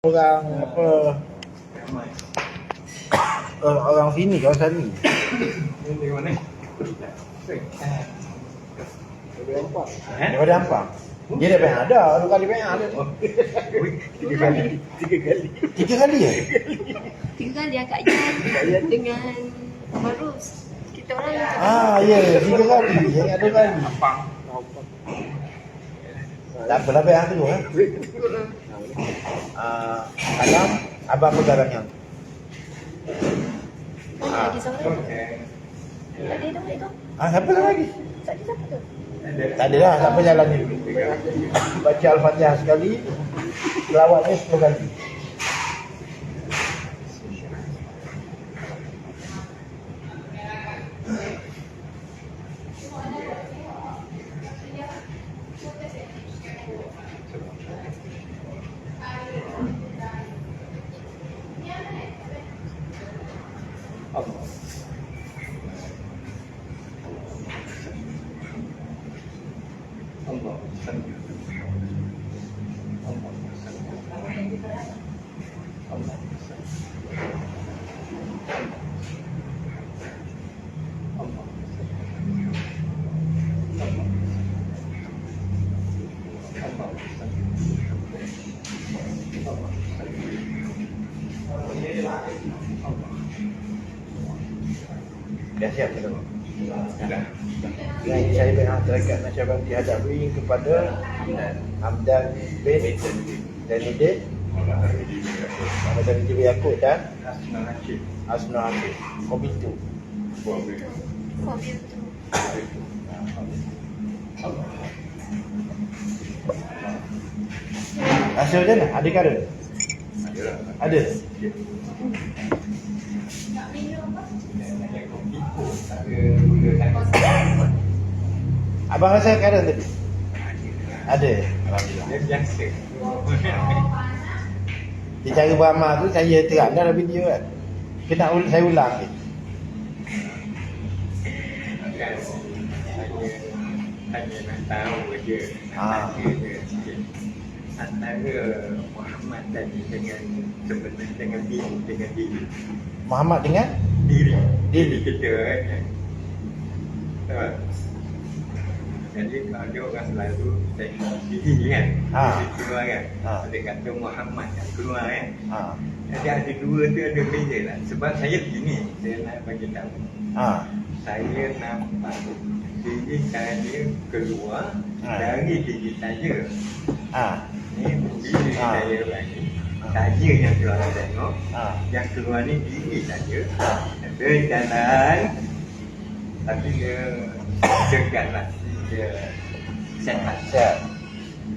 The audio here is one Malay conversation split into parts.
Orang apa orang sini kawasan ni. Dari mana? Daripada Ampang. Dia dah pernah ada, 2 kali pernah ada. 3 kali. 3 kali ya? 3 kali Kak Jan dengan Marus. Kita orang Ya, 3 kali. Yang ada kali. Ampang. Tak apalah pernah tu Alam, abang pegang yang. Mana lagi seorang? Okey. Tadi dah itu. Siapa lagi? Tadi siapa tu? Tak ada lah, siapa jalan ni. Baca Al-Fatihah sekali, selawatnya 10 kali. Dah siap ke tak? Yang saya pernah terangkan nasihat dihadapi kepada Hamdan bin Zainudin, Muhammad bin Yaakob dan Asnul Hakim. Kopi tu. Mobil tu. Hasil macam mana? Ada kara? Ada? Abang rasa kara tadi? Ada? Alhamdulillah. Dia biasa. Di cara beramal tu saya terang dalam video kan. Saya ulang ni. Kan hanya nak tahu je. Tanya je sikit. Antara Muhammad tadi dengan sebenarnya dengan diri. Muhammad dengan Diri kita kan. Tahu? Jadi kalau dia orang selalu tengok diri kan, diri keluar kan. Dia kata Muhammad yang keluar kan. Jadi ada dua tu ada beza lah. Sebab saya begini, saya nak bagi tahu. Saya nampak diri saya keluar dari diri saya. Ni diri saya bagi. Saya yang keluar tengok. Yang keluar ni diri saya. Dia jalan. Tapi dia dekat lah. Dia sehat.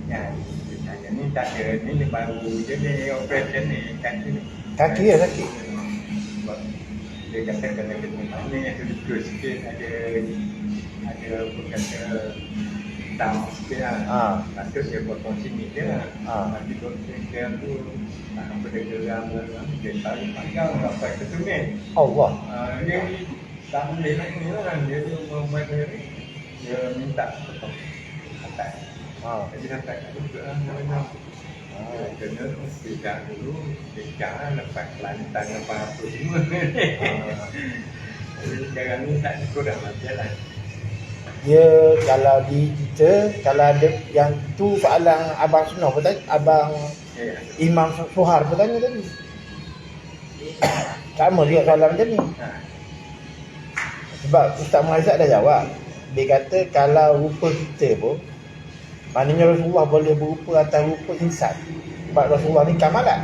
Ya, saya ni tak ada. Ni baru je ni operation ni. Kaki ni. kaki ya sakit. Dia kata kena mana yang terluka sikit ada apa kata hitam sikit lah. Lepas dia potong sini je lah. Nanti doktor dia tu apa dia geram dia tarik panjang sampai ke sini. Allah. Dia tak boleh nak ni lah. Dia membuat ni. Dia minta potong atas. Jadi sampai kat doktor lah. Kena tidak dulu tidak lepas lantan apa-apa semua. Jadi sekarang ni tak kurang lah jalan. Dia kalau di kita, kalau ada yang tu soalan Abang Sunor pun tadi, Abang Imam Suhar pun tanya tadi. Sama juga soalan macam ni. Sebab Ustaz Muhammad dah jawab. Dia kata kalau rupa kita pun, maknanya Rasulullah boleh berupa atas rupa insan. Sebab Rasulullah ni kamalat.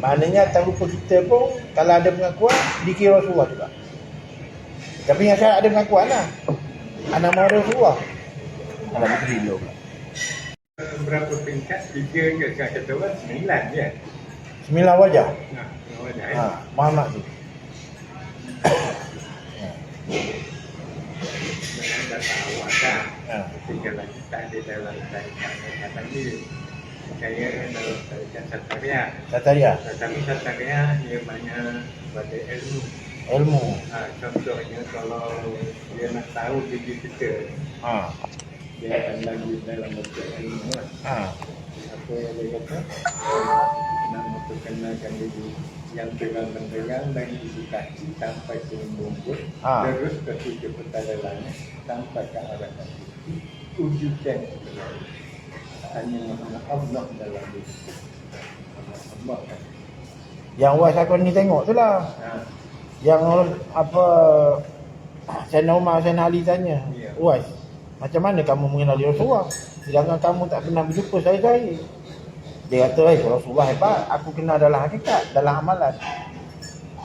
Maknanya atas rupa kita pun, kalau ada pengakuan, dikira Rasulullah juga. Tapi yang syarat ada pengakuan lah. Anak mahu Rasulullah. Alam kelilu pula. Berapa tingkat? 3 ke? Sekarang kata orang 9 je. 9 wajah. Wajah Muhammad tu. dah tahu ada. Tinggal lagi tak ada dalam tarikat ni. Saya dalam tarikat Sataria. Tapi Sataria dia banyak pada ilmu. Contohnya kalau dia nak tahu diri kita, dia akan lagi dalam bentuk ilmu. Apa yang dia kata? Nama yang terang-terang dari ibu kaki sampai ke bungkus, terus ke tujuh petala langit sampai ke arah kaki. Wujudkan hanya Allah dalam diri. Allah kan. Yang Wais aku ni tengok tu lah. Yang apa Sayyidina Umar, Sayyidina Ali tanya, Wais, macam mana kamu mengenali Rasulullah? Sedangkan kamu tak pernah berjumpa saya. Dia kata, Rasulullah hebat. Aku kenal dalam hakikat, dalam amalan.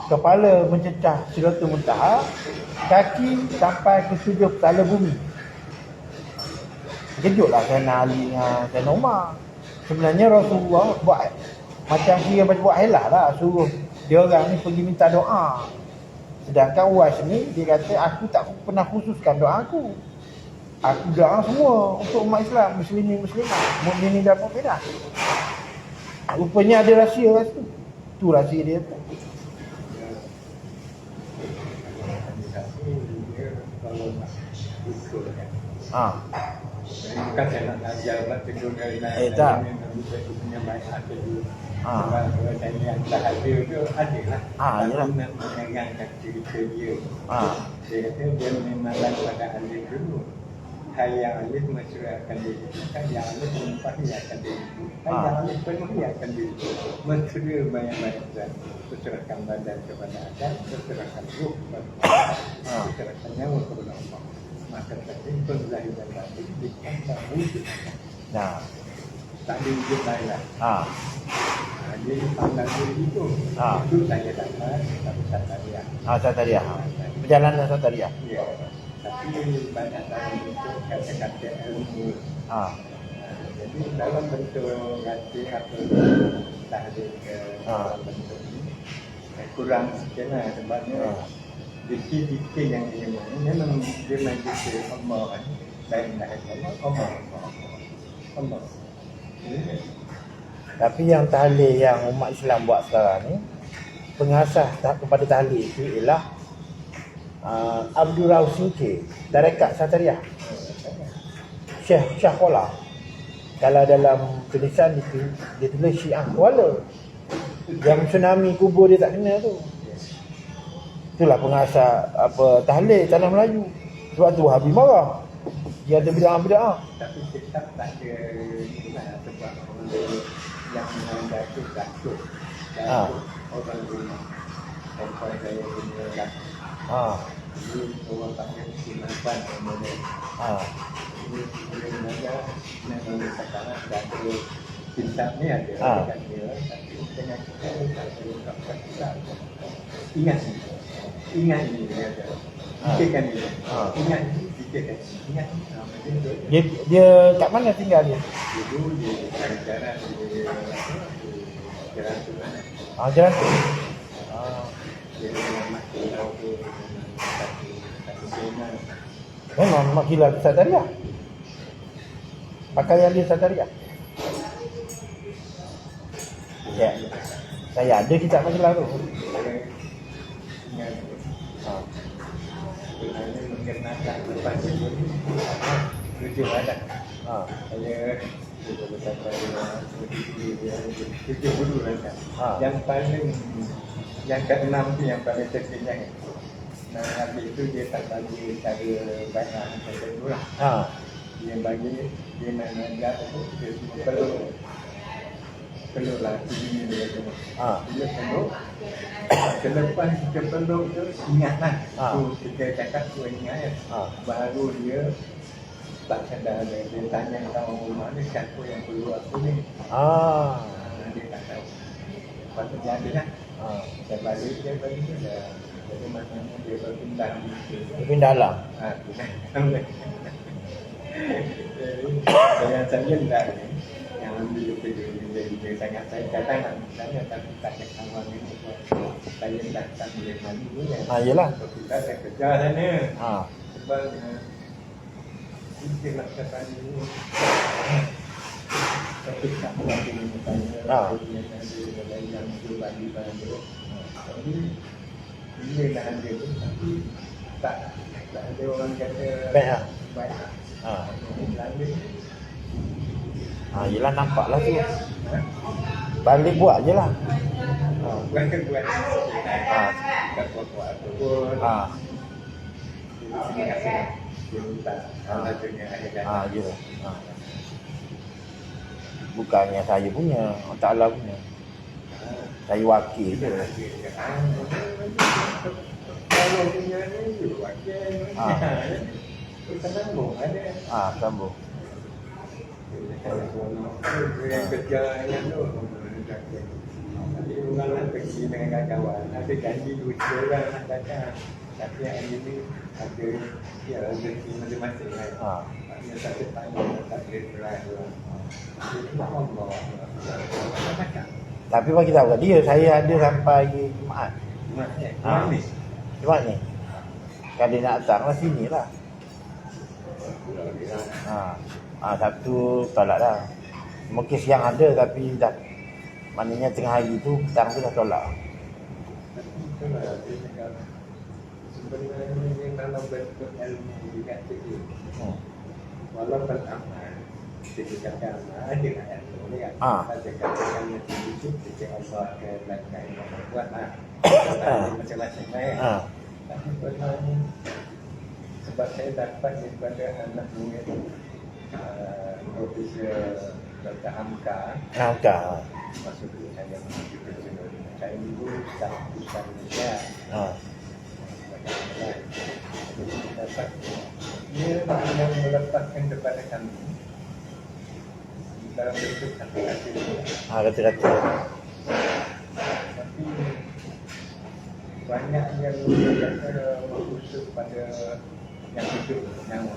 Kepala mencecah Sidratul Muntaha, kaki sampai ke tujuh petala bumi. Kejutlah Sayyidina Ali dengan Sayyidina Umar. Sebenarnya Rasulullah buat macam kira buat helah lah, suruh dia orang ni pergi minta doa. Sedangkan Wais ni dia kata aku tak pernah khususkan doa aku. Aku doa semua untuk umat Islam, muslimin muslimat, mukminin dan mukminat. Rupanya ada rahsia kat situ. Tu rahsia dia tu. Bukan saya nak ajar lah tegur dari lain. Tak. Punya banyak dulu. Sebab saya yang tak ada tu ada lah. Aku nak mengangkat cerita dia. Dia kata dia memanglah pada alim dulu. Hai yang alim mencerahkan diri. Hai yang alim mempahiakan diri. Hai yang alim penuhiakan diri. Mencerah banyak-banyak dan mencerahkan badan kepada Adam, mencerahkan ruh kepada Allah, mencerahkan nyawa kepada Allah. Maka tadi penzahir dan batin ditambah wujud. Nah, tak ada wujud lain lah. Jadi pandang diri itu. Itu saya dapat satu satariah. Satariah. Perjalanan satariah. Ya. Tapi banyak dalam bentuk kata-kata ilmu. Jadi dalam bentuk hati atau tahlil ke dalam bentuk ini kurang sikit lah sebabnya dikit-dikit yang dia memang dia majlis Allah dan Allah. Tapi yang tahlil yang umat Islam buat sekarang ni, pengasas kepada tahlil itu ialah Abdul Rauf Singkir, Tarekat Satariah, Syekh Syahkola. Kalau dalam tulisan dia tulis Syiah Kuala, yang tsunami kubur dia tak kena tu. Itulah pengasas apa tahlil tanah Melayu. Sebab tu Wahabi marah. Dia ada bid'ah-bid'ah. Tapi kita tak ada inilah sebab yang mengandalkan datuk orang rumah. Sampai saya punya datuk. Jadi orang panggil Simapan namanya. Jadi dia mengajar memang sekarang dah ada kitab ni ada dekat dia. Tapi dengan kita tak ada kitab. Ingat ini dia ada. Fikirkan ini. Ingat ini, fikirkan ini. Ingat ini. Dia kat mana tinggal dia? Dulu di jalan tu mana? Jalan tu. Dia memang kilau tu satu zona. Memang makilah Satariah. Pakaian dia Satariah. Ya. Saya ada kitab majalah tu. Sebenarnya mengenakan lepas itu tujuh badan. Saya tujuh bulu kan. Yang paling yang ke-6 tu yang paling terkenyang. Nah, habis itu dia tak bagi cara banyak macam tu lah. Dia bagi dia nak mengajar tu dia peluk lah ini dia tu. Dia peluk. Selepas kita peluk tu ingatlah. Tu kita cakap tu ingat. Baru dia tak sedar dia tanya sama rumah ni siapa yang peluk aku ni. Dia tak tahu. Lepas tu dia ada lah. Dia balik dia dah. Jadi maknanya dia berpindah. Pindah lah. Yang saya dah ni yang ambil dia sangat saya kata nak misalnya tapi tak cakap orang ini saya dah tak boleh maju ya. Yelah. Kita saya kerja sana. Sebab kita nak cakap ini tapi tak lagi misalnya yang bagi bantu. Jadi ini dah ada tapi tak ada orang kata baik. Yelah nampak lah tu. Balik buat je lah. buat kat kuat tu pun. Terima kasih. Dia minta satunya ada Ya. Bukannya saya punya, Allah Ta'ala punya. Saya wakil je. Kalau punya ni wakil. Kita sambung ada. Sambung. Yang kerja yang tu. Jadi orang pergi dengan kawan, ada janji 2 orang nak datang. Tapi yang ini ada rezeki masing-masing kan. Maknanya satu tahun tak boleh berat orang. Itu Allah. Tapi bagi tahu kat dia, saya ada sampai Jumaat. Jumaat ni. Kalau dia nak datang lah sini lah. Sabtu tolak dah. Mungkin siang ada tapi dah. Maknanya tengah hari tu, petang tu dah tolak. Sebenarnya kalau bentuk ilmu dikata dia, walaupun amal, dikatakan amal, dia nak ilmu ni kan. Dia katakan macam itu, dia Allah ke belakang yang buat lah. Macam-macam lah. Tapi sebenarnya, sebab saya dapat daripada anak murid Profesor Dr. Hamka. Masuk dulu saya menuju ke sini. Saya dulu tak bisa Malaysia. Dapat dia yang melepaskan kepada kami dalam bentuk kata-kata. Kata-kata. Tapi banyak yang berkata khusus pada yang hidup nyawa.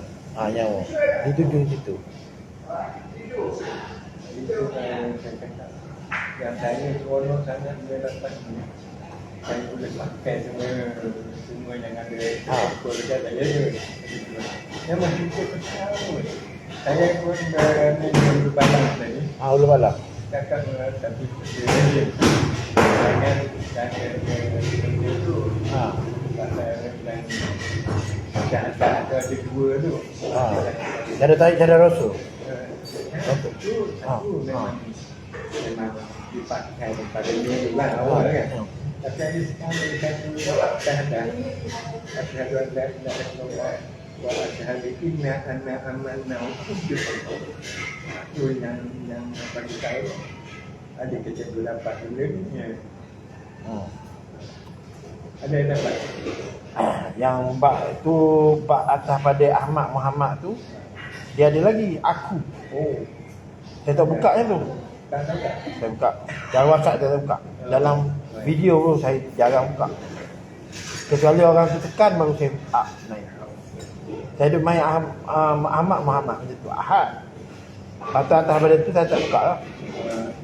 Nyawa. Dituju situ. Itu yang saya kata. Yang saya seronok sangat dia dapat ni. Saya boleh pakai semua yang ada keluarga saya tu. Yang masih tahu. Saya pun ni ulu balang tadi. Ulu balang. Cakap tapi jangan itu. Ada dua tu. Cara rasul. Satu memang dipakai daripada dulu lah awal kan. Tapi ada sekali satu asyhadu an la ilaha illallah wa asyhadu anna amanna wujud. Itu yang bagi saya ada kerja dapat dulunya. Ada yang dapat. Yang bak tu bak atas pada Ahmad Muhammad tu dia ada lagi aku. Saya tak buka je tu. Saya buka. Dalam WhatsApp saya buka. Dalam video tu saya jarang buka. Kecuali orang tu tekan baru saya buka. Naik. Saya duduk main Ahmad Muhammad macam tu. Ahad. Atas pada tu saya tak buka lah.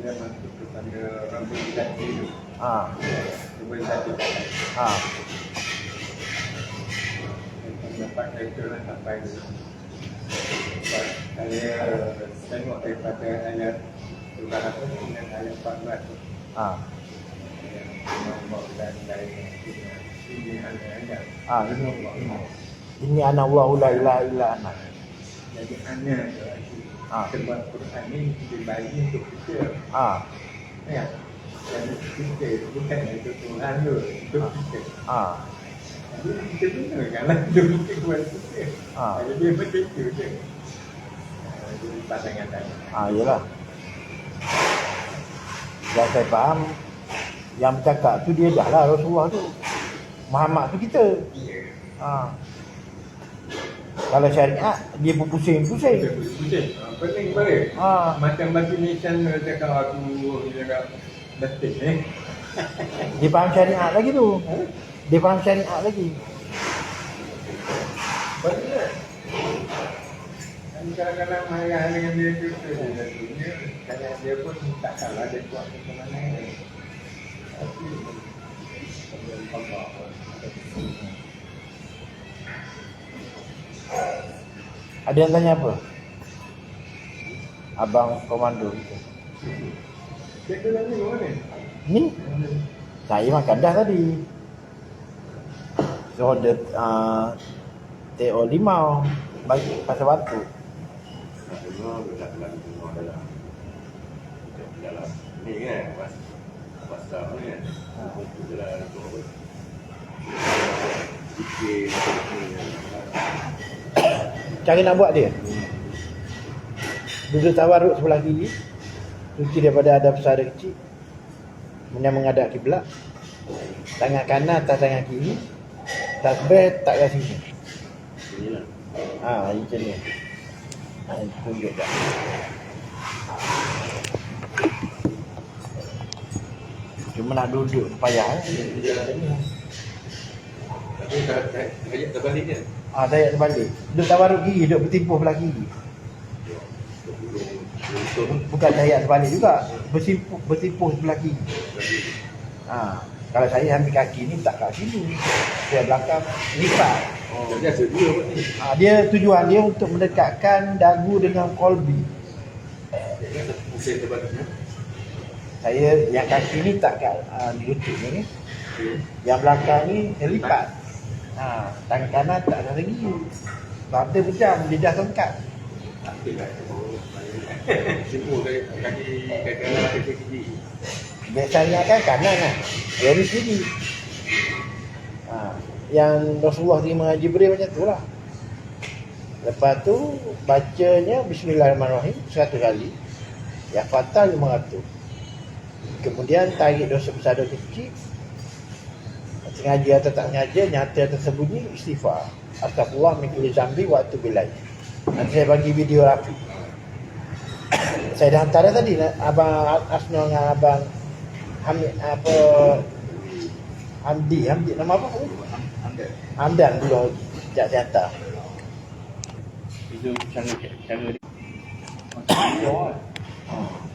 Dia masuk kepada rambut jati tu. Rambut jati. Dapat itu lah sampai dulu. Saya tengok daripada ayat surah dengan ayat 14 tu. Ini anak Allah la ilaha illa ana. Jadi anak sebab Quran ni dibagi untuk kita. Ya. Jadi kita bukan untuk Tuhan tu, untuk kita. Jadi kita gunakanlah untuk kita buat kita. Jadi dia macam tu je. Jadi pasangan tanya. Yelah. Dan saya faham yang bercakap tu dia dah lah Rasulullah tu. Muhammad tu kita. Kalau syariat dia berpusing-pusing. Pening balik. Macam bagi nisan cakap aku cakap detik ni. Dia faham syariat lagi tu. Dia faham syariat lagi. Betul. Kadang-kadang marah dengan dia juga dia kadang dia pun tak kalah dia buat macam mana. Tapi Allah. Ada yang tanya apa? Abang komando itu. Dia kena ni mana? Ni? Saya makan dah tadi. So ada TO limau bagi pasal batu. Dalam ni kan, pas Sama kan. Itu adalah apa? Fikir Cara nak buat dia, duduk tawarruk sebelah kiri, kunci daripada ada besar ada kecil, kemudian menghadap kiblat, tangan kanan atas tangan kiri, tasbih tak kat sini. inilah. Macam ni. Tunjuk dah. Cuma nak duduk payah. Tapi tak terbalik kan. Saya terbalik. Duduk tawarruk kiri, duduk bertimpuh belah kiri. Bukan saya terbalik juga. Bertimpuh sebelah kiri. Kalau saya ambil kaki ni tak kat sini. Dia belakang lipat. Biasa dia buat ni. Dia tujuan dia untuk mendekatkan dagu dengan kolbi. Pusing terbaliknya. Saya yang kaki ni tak kat lutut ni. Yang belakang ni dia lipat. Tangan kanan tak ada lagi. Mata pejam, lidah tongkat. Aktif lah. Simpul kaki kanan kaki kiri. Biasanya kan kanan lah. Yang ni kiri. Yang Rasulullah terima Jibril macam tu lah. Lepas tu bacanya Bismillahirrahmanirrahim 100 kali. Yang fatal 500. Kemudian tarik dosa besar dosa kecil. Sengaja atau tak sengaja, nyata atau tersembunyi, istighfar. Astagfirullah min kulli zambi wa atubu ilaih. Nanti saya bagi video Rafi. Saya dah hantar tadi Abang Asnul dengan Abang Hamid Hamdi nama apa? Hamdan dulu. Sekejap saya hantar. Itu cara dia.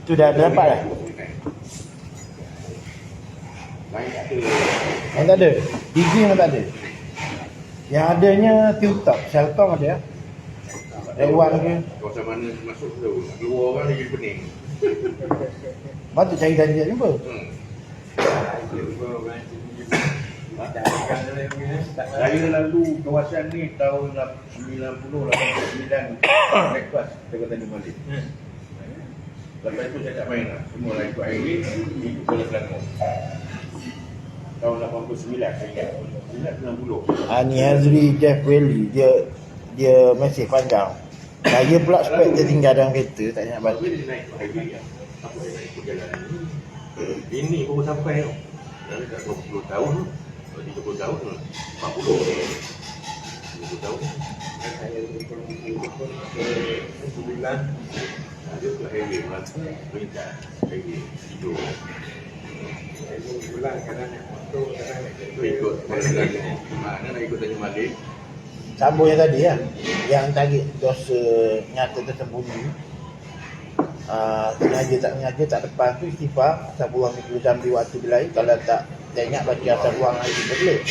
Tu dah dapat dah? Lain tak ada. Yang tak ada? Gigi memang tak ada? Yang adanya Tiltok, Seltong ada? Dewan ke? Kawasan mana masuk tu? Keluar orang lagi pening. Patut cari tadi tak jumpa. Saya lalu kawasan ni tahun 90-89 breakfast dekat Tanjung Malik. Lepas tu saya tak main lah. Semua lah ikut highway, ikut Kuala Selangor. Tahun 89 saya ingat. 90. Ni Hazri Jeff Welly, dia mesej panjang. Saya pula spek tertinggal dalam kereta, tak nak baca. Tapi dia naik ikut highway lah. Apa dia naik ikut jalan ni? Ini baru sampai tau. Dah dekat 20 tahun. 30 tahun. 40 tahun. Saya berbulan Dia ke highway perintah highway hidup. saya berbulan kadang naik motor, kadang naik kereta. Ikut mana nak ikut Tanjung Malik. Sambung yang tadi lah, yang tarik dosa nyata tersembunyi. Sengaja tak sengaja tak depan tu istighfar. Astagfirullah min kulli zambi wa atubu ilaih. Kalau tak ingat baca astagfirullah lagi boleh.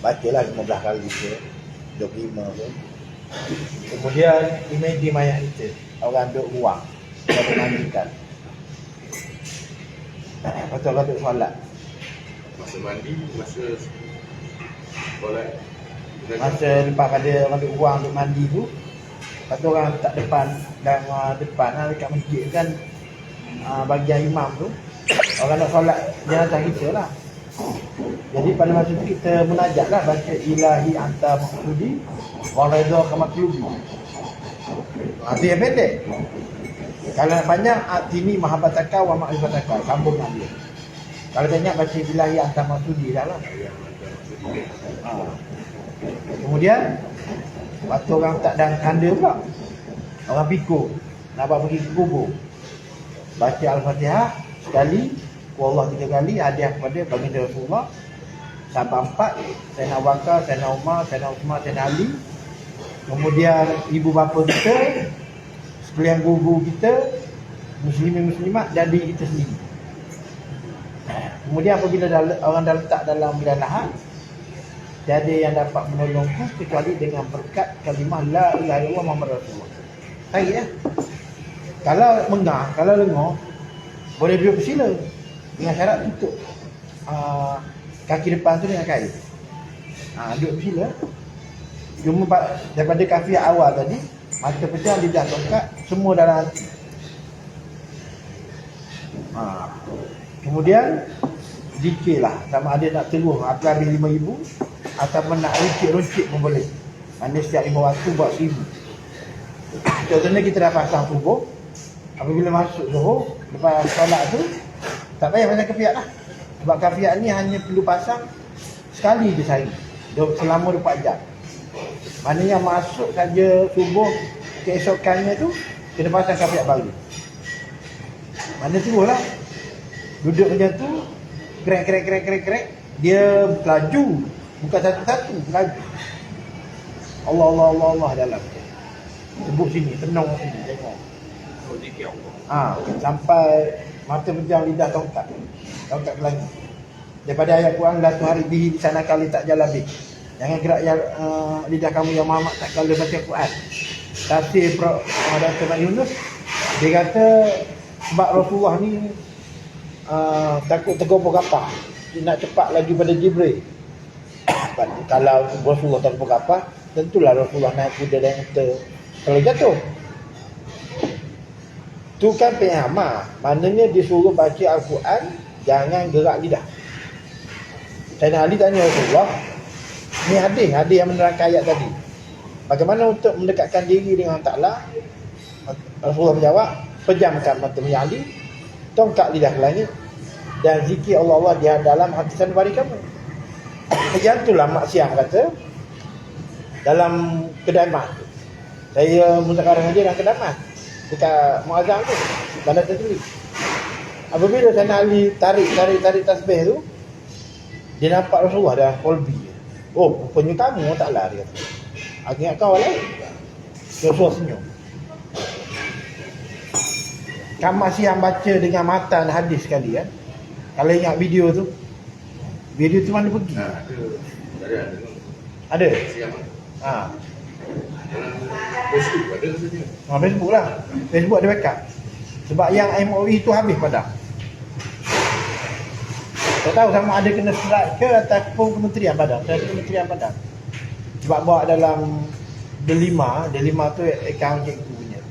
Bacalah 15 kali ke 25 ke. Kemudian imej mayat kita, orang duduk ruang, kita mandikan. Lepas tu orang duduk solat. Masa mandi, masa solat. Masa lepas pada orang duduk ruang duduk mandi tu, lepas tu orang tak depan dan depan lah dekat masjid kan, bagian imam tu orang nak solat jenazah kita lah. Jadi pada masa tu kita munajat lah, baca ilahi anta maksudi wa redha kamaklubi. Itu yang pendek. Kalau nak panjang, atini mahabbataka wa ma'rifataka, sambung dengan dia. Kalau banyak baca ilahi anta maksudi dah lah. Kemudian waktu orang tak dan kanda pula, orang pikul nak bawa pergi ke kubur, baca Al-Fatihah sekali, Wallah 3 kali, hadiah kepada baginda Rasulullah, sahabat 4, Sayyidina Abu Bakar, Sayyidina Umar, Sayyidina Uthman, Sayyidina Ali. Kemudian ibu bapa kita, sekalian guru kita, muslimin muslimat dan diri kita sendiri. Kemudian apabila orang dah letak dalam bilik lahat, tiada yang dapat menolongku kecuali dengan berkat kalimah la ilaha illallah Muhammad Rasulullah. Tarik ya. Kalau mengah, kalau lengah, boleh duduk bersila dengan syarat tutup kaki depan tu dengan kain. Duduk bersila. Cuma daripada kafiah awal tadi, mata pejam, lidah tongkat, semua dalam hati. Kemudian zikir lah, sama ada nak terus habis 5,000 ataupun nak runcit pun boleh. Mana setiap 5 waktu buat 1,000. Contohnya kita dah pasang subuh, apabila masuk zuhur, lepas solat tu tak payah pasang kafiat lah. Sebab kafiat ni hanya perlu pasang sekali je sehari, selama 24 jam. Maknanya masuk saja subuh keesokannya tu kena pasang kafiat baru. Mana terus lah duduk macam tu, krek, dia laju, bukan satu-satu, laju. Allah dalam. Sebut sini, tenang sini, tengok. Oh, zikir Allah. Sampai mata pejam, lidah tongkat ke langit. Daripada ayat Quran, la tuhari bihi sana kali tak jalabi. Jangan gerak lidah kamu yang Muhammad tak kala baca Quran. Tafsir Dr. Mat Yunus, dia kata sebab Rasulullah ni takut tergopoh kapal, dia nak cepat lagi pada Jibril. Kalau Rasulullah tergopoh kapal, tentulah Rasulullah naik kuda dan kalau jatuh. Tu kan pengamah, maknanya disuruh baca Al-Quran, jangan gerak lidah. Sayyidina Ali tanya Rasulullah, ni hadis yang menerangkan ayat tadi, bagaimana untuk mendekatkan diri dengan Allah Ta'ala? Rasulullah menjawab, pejamkan mata Ali, tongkat lidah ke langit, dan zikir Allah di dalam hati sanubari kamu. Yang itulah Mak Siam kata dalam kedai mas. Saya muzakarah dia dalam kedai mas dekat Muazzam tu, Bandar Tertuli. Apabila Sayyidina Ali tarik tasbih tu, dia nampak Rasulullah dah kolbi. Oh, rupanya kamu taklah, dia kata. Aku ingat kau lah. Rasulullah senyum. Kan masih yang baca dengan matan hadis sekali kan. Kalau ingat video tu mana pergi? Ada. Facebook ada katanya. Facebook lah. Facebook ada backup. Sebab yang MOE tu habis padam. Tak tahu sama ada kena strike ke ataupun Kementerian padam. Saya Kementerian padam. Sebab bawa dalam Delima tu akaun cikgu punya.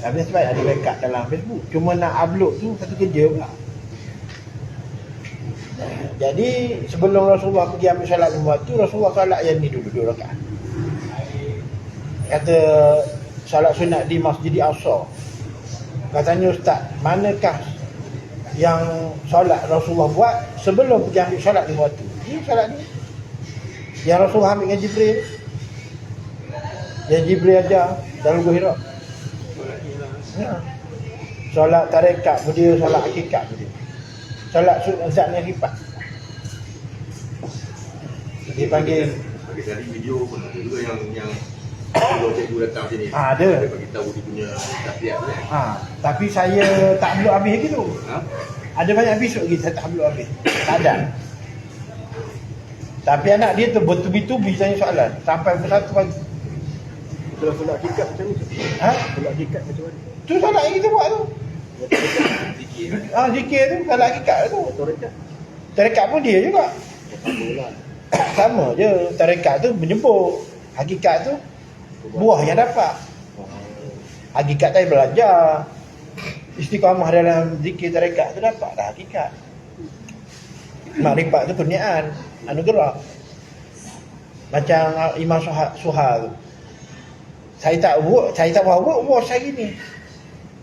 Tapi sebab ada backup dalam Facebook. Cuma nak upload tu satu kerja pula. Jadi sebelum Rasulullah pergi ambil solat 5 waktu, Rasulullah solat yang ni dulu 2 rakaat. Kata solat sunat di Masjid Al-Aqsa. Katanya ustaz, manakah yang solat Rasulullah buat sebelum pergi ambil solat 5 waktu? Ini solat ni yang Rasulullah ambil dengan Jibril, yang Jibril ajar dalam Gua Hira. Solat tarekat pun dia, solat hakikat pun dia, solat sunat ni ribat. Dia panggil Bagi tadi video pun ada juga yang kalau cikgu datang sini. ada. Dia bagi tahu dia punya tahiyat tu kan. Tapi saya tak upload habis lagi tu. Ada banyak episod lagi saya tak upload habis. Tak ada. Tapi anak dia tu bertubi-tubi tanya soalan sampai pukul 1 pagi. Kalau solat hakikat macam mana? Solat hakikat macam mana? Tu solat yang kita buat tu. Zikir. Zikir tu solat hakikat tu. Tarekat? Tarekat pun dia juga. Sama lah. Sama je. Tarekat tu menyebut. Hakikat tu buah yang dapat. Hakikat tadi belajar. Istiqamah dalam zikir tarekat tu dapat dah hakikat. Makrifat tu kurniaan, anugerah. Macam Imam Suhal tu. Saya tak buat hari ni.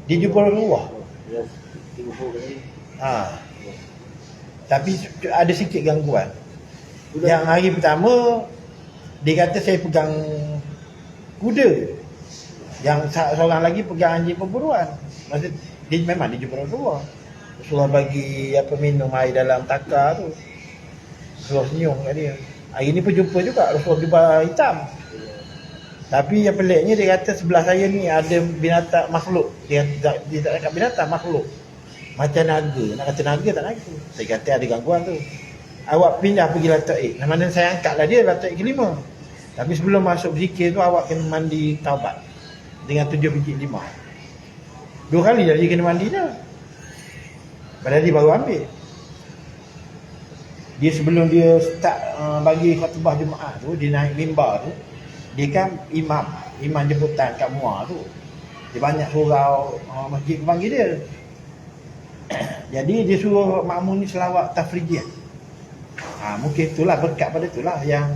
Dia jumpa Rasulullah. Ya, tengok kali. Tapi ada sikit gangguan. Yang hari pertama dia kata saya pegang kuda, yang seorang lagi pegang anjing perburuan. Maksud dia memang dia jumpa Rasulullah. Rasulullah bagi minum air dalam takar tu. Rasulullah senyum kat dia. Hari ni pun jumpa juga Rasulullah jumpa hitam. Tapi yang peliknya dia kata sebelah saya ni ada binatang makhluk. Dia tak cakap binatang, makhluk. Macam naga. Nak kata naga tak naga. Saya kata ada gangguan tu. Awak pindah pergi Lataik. Mana saya angkatlah dia Lataik kelima. Tapi sebelum masuk zikir tu awak kena mandi taubat dengan 7 biji 5. 2 kali dah dia kena mandi dah. Padahal dia baru ambil. Dia sebelum dia start bagi khutbah Jumaat tu, dia naik mimbar tu, dia kan imam jemputan kat Muar tu. Dia banyak surau masjid panggil dia. Jadi dia suruh makmum ni selawat tafrijiyah. Mungkin itulah berkat pada itulah yang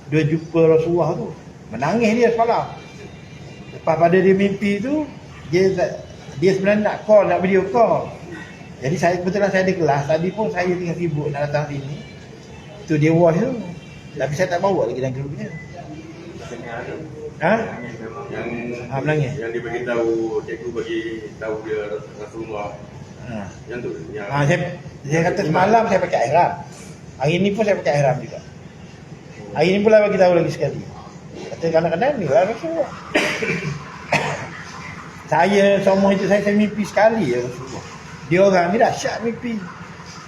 dia jumpa Rasulullah tu. Menangis dia semalam. Lepas pada dia mimpi tu, dia sebenarnya nak call, nak video call. Jadi kebetulan saya ada kelas. Tadi pun saya tengah sibuk nak datang sini. Tu dia watch tu. Tapi saya tak bawa lagi dalam grupnya. Menangis. Yang dia bagi tahu, cikgu bagi tahu dia Rasulullah. Yang tu. Saya kata semalam saya pakai ihram. Hari ni pun saya pakai ihram juga. Hari ni pula bagi tahu lagi sekali. Kata kadang-kadang ni lah Rasulullah. Saya semua itu saya mimpi sekali ya Rasulullah. Dia orang ni dahsyat mimpi.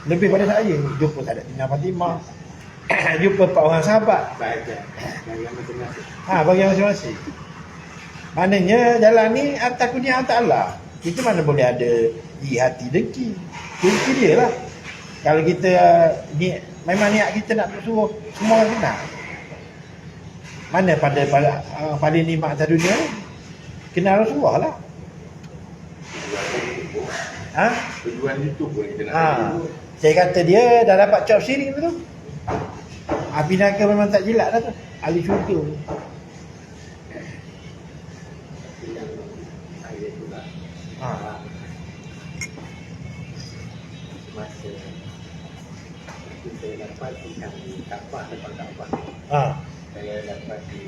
Lebih pada saya. Jumpa Sayyidatina Fatimah. Jumpa 4 orang sahabat. Bagi masing-masing. Maknanya jalan ni atas kurnia Allah. Kita mana boleh ada di hati dengki. Dengki dia lah. Kalau kita ni memang niat kita nak suruh semua orang kenal. Mana pada nikmat atas dunia ni? Kenal Rasulullah lah. Tujuan itu pun kita nak. Saya kata dia dah dapat cop siring tu. Api neraka memang tak jelak dah tu. Ahli syurga. Masa saya dapat di Kaabah depan Kaabah. Saya dapat di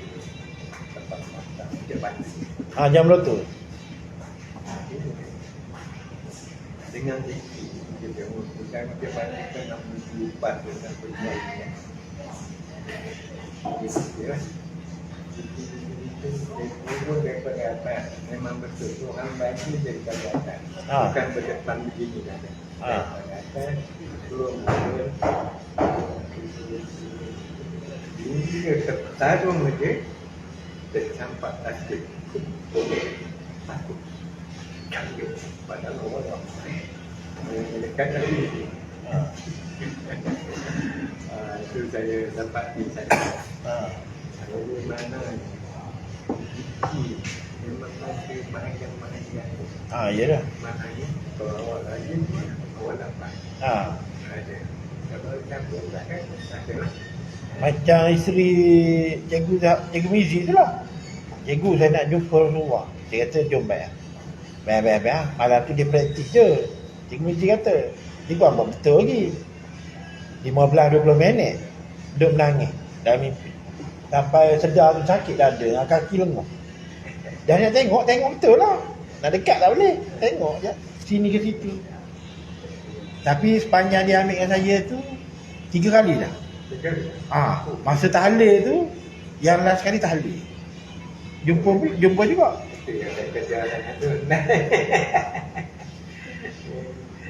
tempat makan Jabatan. Jam berapa? Dengan tinggi kita bukan Jabatan kan 64 dengan perjalanan. Ya. Itu daripada atas memang betul orang bagi daripada atas. Bukan berdepan begini ada. Daripada atas turun. Dia tertarung saja tercampak tasbih. Takut. Canggih. Padahal orang melekat lagi. Itu saya dapat di sana. Dari mana memang ada bahagian-bahagian. Iyalah. Maknanya kalau awak lagi awak dapat. Ada. Kalau campur tak kan ada lah. Macam isteri Cikgu Mizi tu lah. Cikgu saya nak jumpa Rasulullah. Dia kata jom bayar. Bayar. Malam tu dia praktis je. Cikgu Mizi kata dia buat betul lagi 15-20 minit duduk menangis dalam mimpi. Sampai sedar tu sakit dada, kaki lenguh. Dah nak tengok betul lah. Nak dekat tak boleh. Tengok je sini ke situ. Tapi sepanjang dia ambil dengan saya tu 3 kali dah. Masa tahlil tu yang last kali tahlil. Jumpa juga. Itu yang saya kerja sangat tu.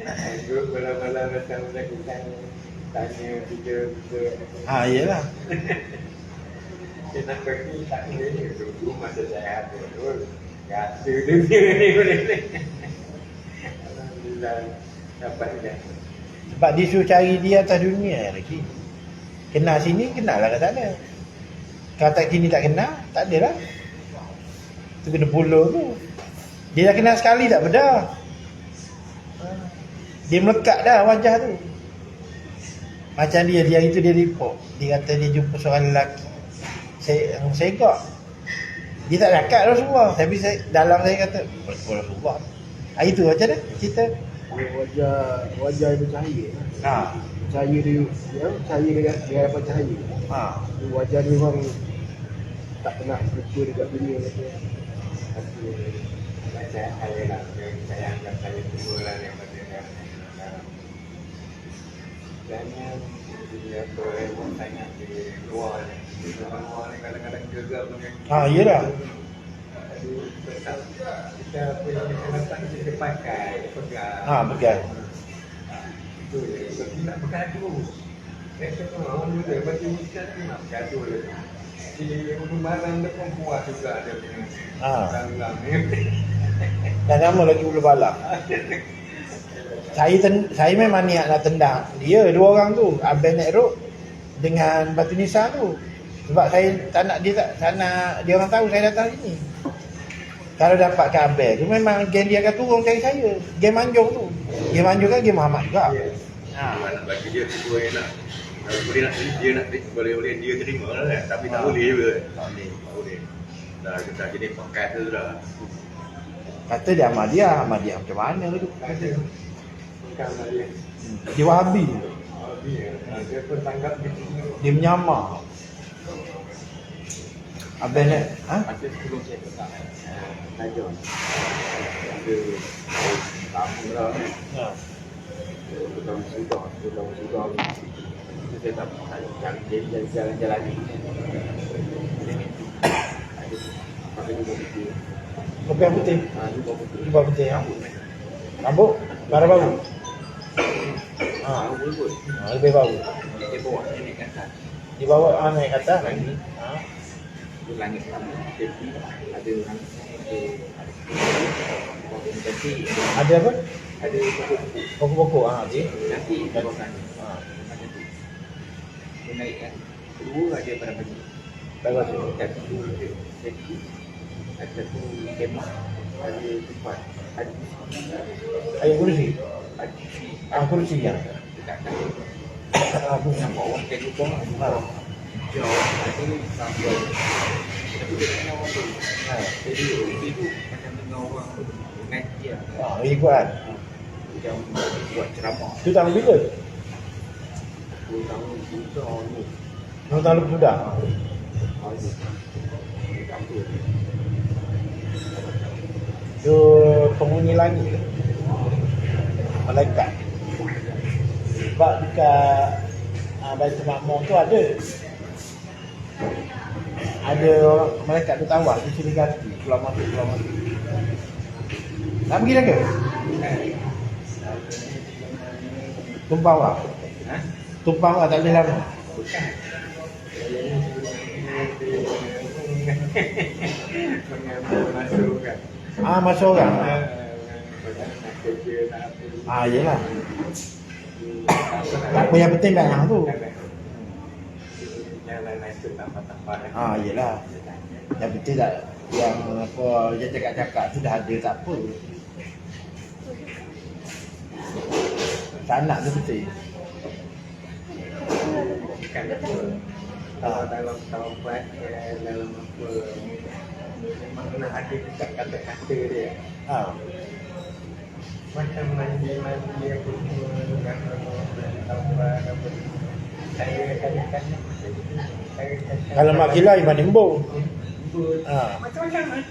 Aku malam-malam datang kita tanya video. Iyalah. Dia nak pergi tak boleh. Dulu masa saya ada tu kata dia ni boleh. Alhamdulillah dapat dia. Sebab dia suruh cari dia atas dunia lagi. Kenal sini, kenal lah kat sana. Kalau tak sini tak kenal, tak ada lah. Tu kena puluh tu. Dia dah kenal sekali tak bedah. Dia melekat dah wajah tu. Macam dia itu dia report. Dia kata dia jumpa seorang lelaki. Saya segak. Dia tak dekat Rasulullah. Tapi dalam saya kata, Rasulullah. Itu macam mana cerita? Wajah itu cahaya. Cahaya dia dapat cahaya. Wajah dia memang tak pernah berjumpa dekat dunia. Saya nak saya anggap saya semua lah yang berada jangan dia boleh sangat di luar ni. Di luar ni kadang-kadang juga dengan iyalah. Kita punya kenapa kita pakai pegang. Pegang. Itu je. Kalau tidak bergaduh. Mereka tu orang muda bagi ustaz ni nak bergaduh lagi. Si Ulu Malang dia pun puas juga dia punya. Lang-lang ni. Dan nama lagi Ulu Balang. Saya memang niat nak tendang dia 2 orang tu, Abang Nekruk dengan Batu Nisan tu. Sebab saya tak nak dia orang tahu saya datang sini. Kalau dapat kabar tu memang geng dia akan turun cari saya. Geng Manjung tu. Game Anju kan game Muhammad juga. Yes. Anak bagi dia tu boleh nak. Kalau boleh nak dia nak boleh dia terima lah, tapi tak boleh juga. Tak boleh. Tak boleh. Dah kita jadi podcast tu dah. Kata dia Ahmadiyah macam mana tu? Ada. Bukan dia. Dia Wahabi. Dia pun tanggap gitu. Dia menyamar. Abang nak, ha? Ada 10 saya tak. Najwa. Ada tamu lah. Ha. Dalam sudah. Itu saya tak jadi jalan-jalan ni. Ada pakai juga putih. Kopi yang putih. Juga putih. Jubah putih ya. Rambut barang baru. Ha, Betul. lebih baru. Dia bawa ni kat atas. Dibawa naik ke atas lagi. Ha. Di langit sana. Jadi ada orang nanti Ada apa? ada pokok-pokok. Pokok-pokok ah, okey. Nanti di bawah sana. Ha. Ada tu. Dia naikkan. Kedua dia pada pagi. Bagus tu. Dan tu dia. Jadi ada tu kemah. Ada tempat. Ada Ayat kursi. ada Ah, kursi ya. dekat kat. Ah, kursi. Nampak orang kayak gitu. Ha. Jauh. Ada sampai. Tapi dia tengah orang tu. Ha. Jadi itu macam dengar orang naik dia. Ah, ikut. Macam buat ceramah. Tu tahun bila? 2 tahun sudah ni. 2 tahun lepas sudah. Tu penghuni langit ke? Malaikat. Sebab dekat Baitul Ma'mur tu ada malaikat tu tawaf di sini kaki keluar masuk. Nak pergi dah ke? Tumpang lah. Ha? Tumpang lah tak boleh lama. Masukkan. Ah, masuk orang. Kerja tak apa. Ah, yelah. Tak apa yang penting dah yang tu. Jalan itu tampak-tampak. Ah, yelah. Yang penting tak yang apa dia cakap-cakap tu dah ada tak apa. Tak nak tu betul. Bukan apa. Kalau dalam taubat, dalam apa, memang kena ada dekat kata-kata dia. Ah. Macam mandi apa semua, dan taubat apa. Saya kadang-kadang macam itu. Kalau mak gila iman imbung. Ah. Macam-macam lah.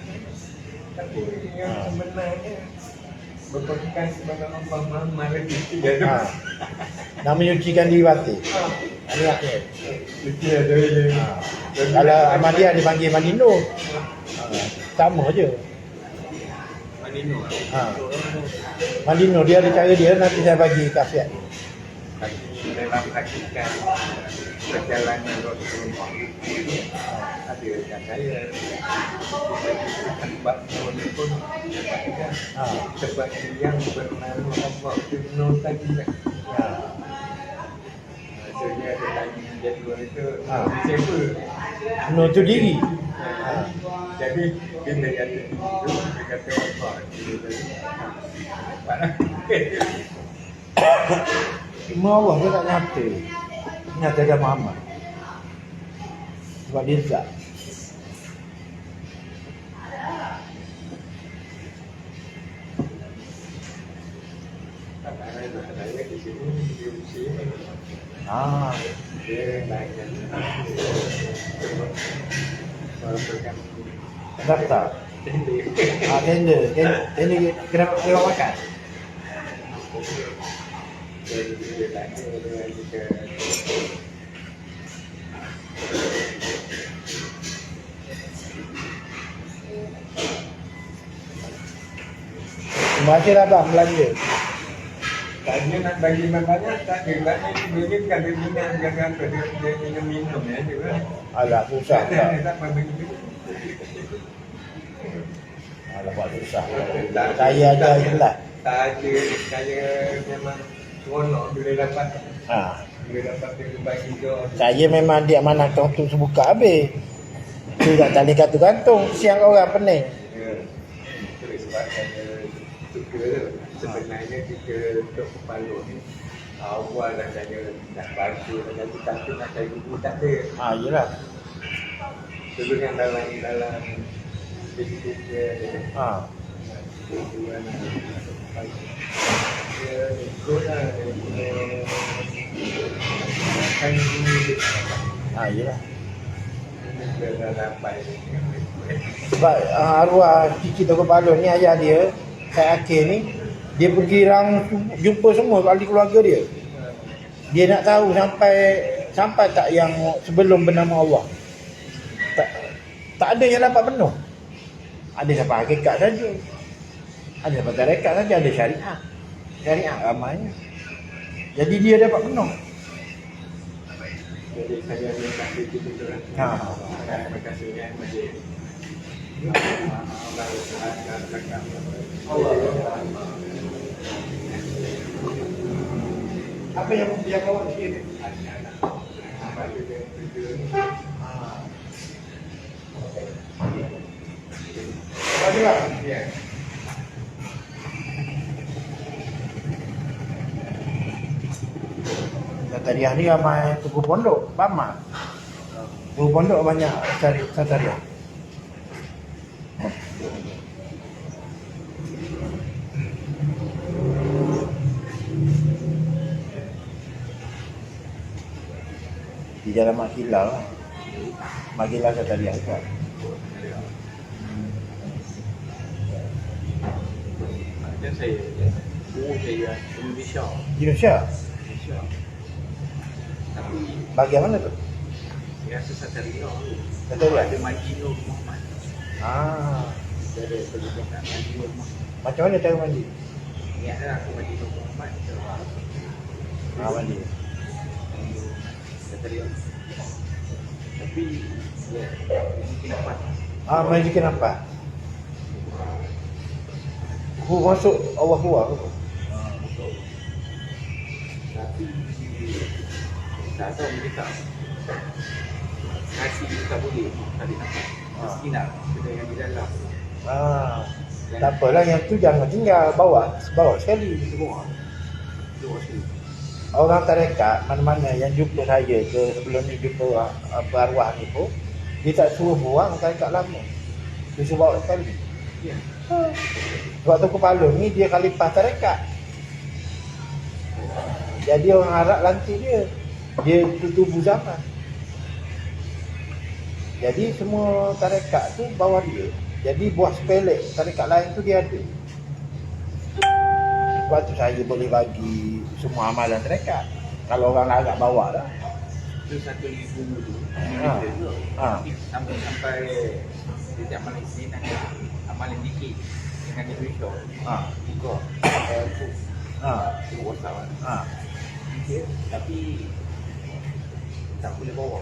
Tapi yang sebenarnya berpegang sebagai orang marah itu dia tu. Ah. Nak menyucikan diri batin. Ini akhir. Itu ada je. Ah. Kalau Ahmadiyah dipanggil Manino. Ah. Sama je. Manino. Ah. Manino dia ada cara dia, nanti saya bagi kasiat. Tapi dalam hakikat perjalanan Rasulullah ada yang saya sebab pun Ah. sebab yang bernama Allah Nur tadi kan. Ah. So dia ada tanya jadual itu Ah. siapa? No tu diri. Ah. Jadi bila dia ada itu dia kata Allah dia kata Cuma Allah pun tak nyata. Nyata dia Muhammad. Sebab dia zat. saya di sini di sini Ah. dia tanya program Daftar. Ah, tender. Tender kena makan. jadi dia tanya dia Masih abang belanja. tanya nak bagi banyak tak dia dia kan dia minat jangan dia minum ya juga. Alah susah tak. Tak begitu. Alah buat susah. Saya aja jelas. Tak ada saya memang seronok bila dapat Ha. dia bagi dia. Saya memang dia mana tutup sebuka habis. Tu tak tali gantung-gantung siang orang pening. Ya. Itu sebab saya suka tu. sebenarnya kita untuk kepala ni awal rasanya nak baca dan kita nak cari buku tak ada. Yelah. Dulu yang dalam Facebook dia tujuan dia ikut lah kan ini Yelah. dia dah dapat Sebab arwah Cici Toko Balon ni, ayah dia, Syed Akhil ni, dia pergi jumpa semua ahli keluarga dia. Dia nak tahu sampai tak yang sebelum bernama Allah. Tak ada yang dapat penuh. Ada dapat hakikat saja. Ada dapat tarekat saja, ada syariah. Syariah ramainya. Jadi dia dapat penuh. jadi saya minta kita tu kan terima kasih kan majlis Apa yang bawa dia? Ya. Satariah ni ramai tuku pondok, Bama. Tuku pondok banyak cari Satariah. Di Jalan Mak Kilau lah. Mak Kilau Satariah juga. Macam saya saya Indonesia Indonesia? tapi Bahagian mana tu? saya rasa Satariah Satariah? ada Majinur Muhammad dia ada pendidikan Majinur Muhammad. Macam mana cara mandi? Ni ada aku Majinur Muhammad Mandi. Satariah tapi ya mungkin dapat Mandi kenapa? Masuk Allah keluar ke? tapi tak tahu dia tak nasi tak boleh tak ada nampak miskinan benda yang di dalam Tak apalah, yang tu jangan tinggal bawa sekali. semua sekali. Orang tarekat mana-mana yang jumpa saya ke sebelum ni jumpa arwah ni pun, dia tak suruh buang tarekat lama, dia suruh bawa sekali. Ya. Sebab tu kepala ni dia khalifah tarekat. Jadi orang Arab lantik dia tubuh zaman. Jadi semua tarekat tu bawa dia. Jadi buah sepelek tarekat lain tu dia ada. Sebab tu saya boleh bagi semua amalan tarekat. Kalau orang Arab bawa dah. Itu 1,000 tu sampai setiap amalan Isnin ada amalan dikit dengan Indonesia buka tu WhatsApp tapi tak boleh bawa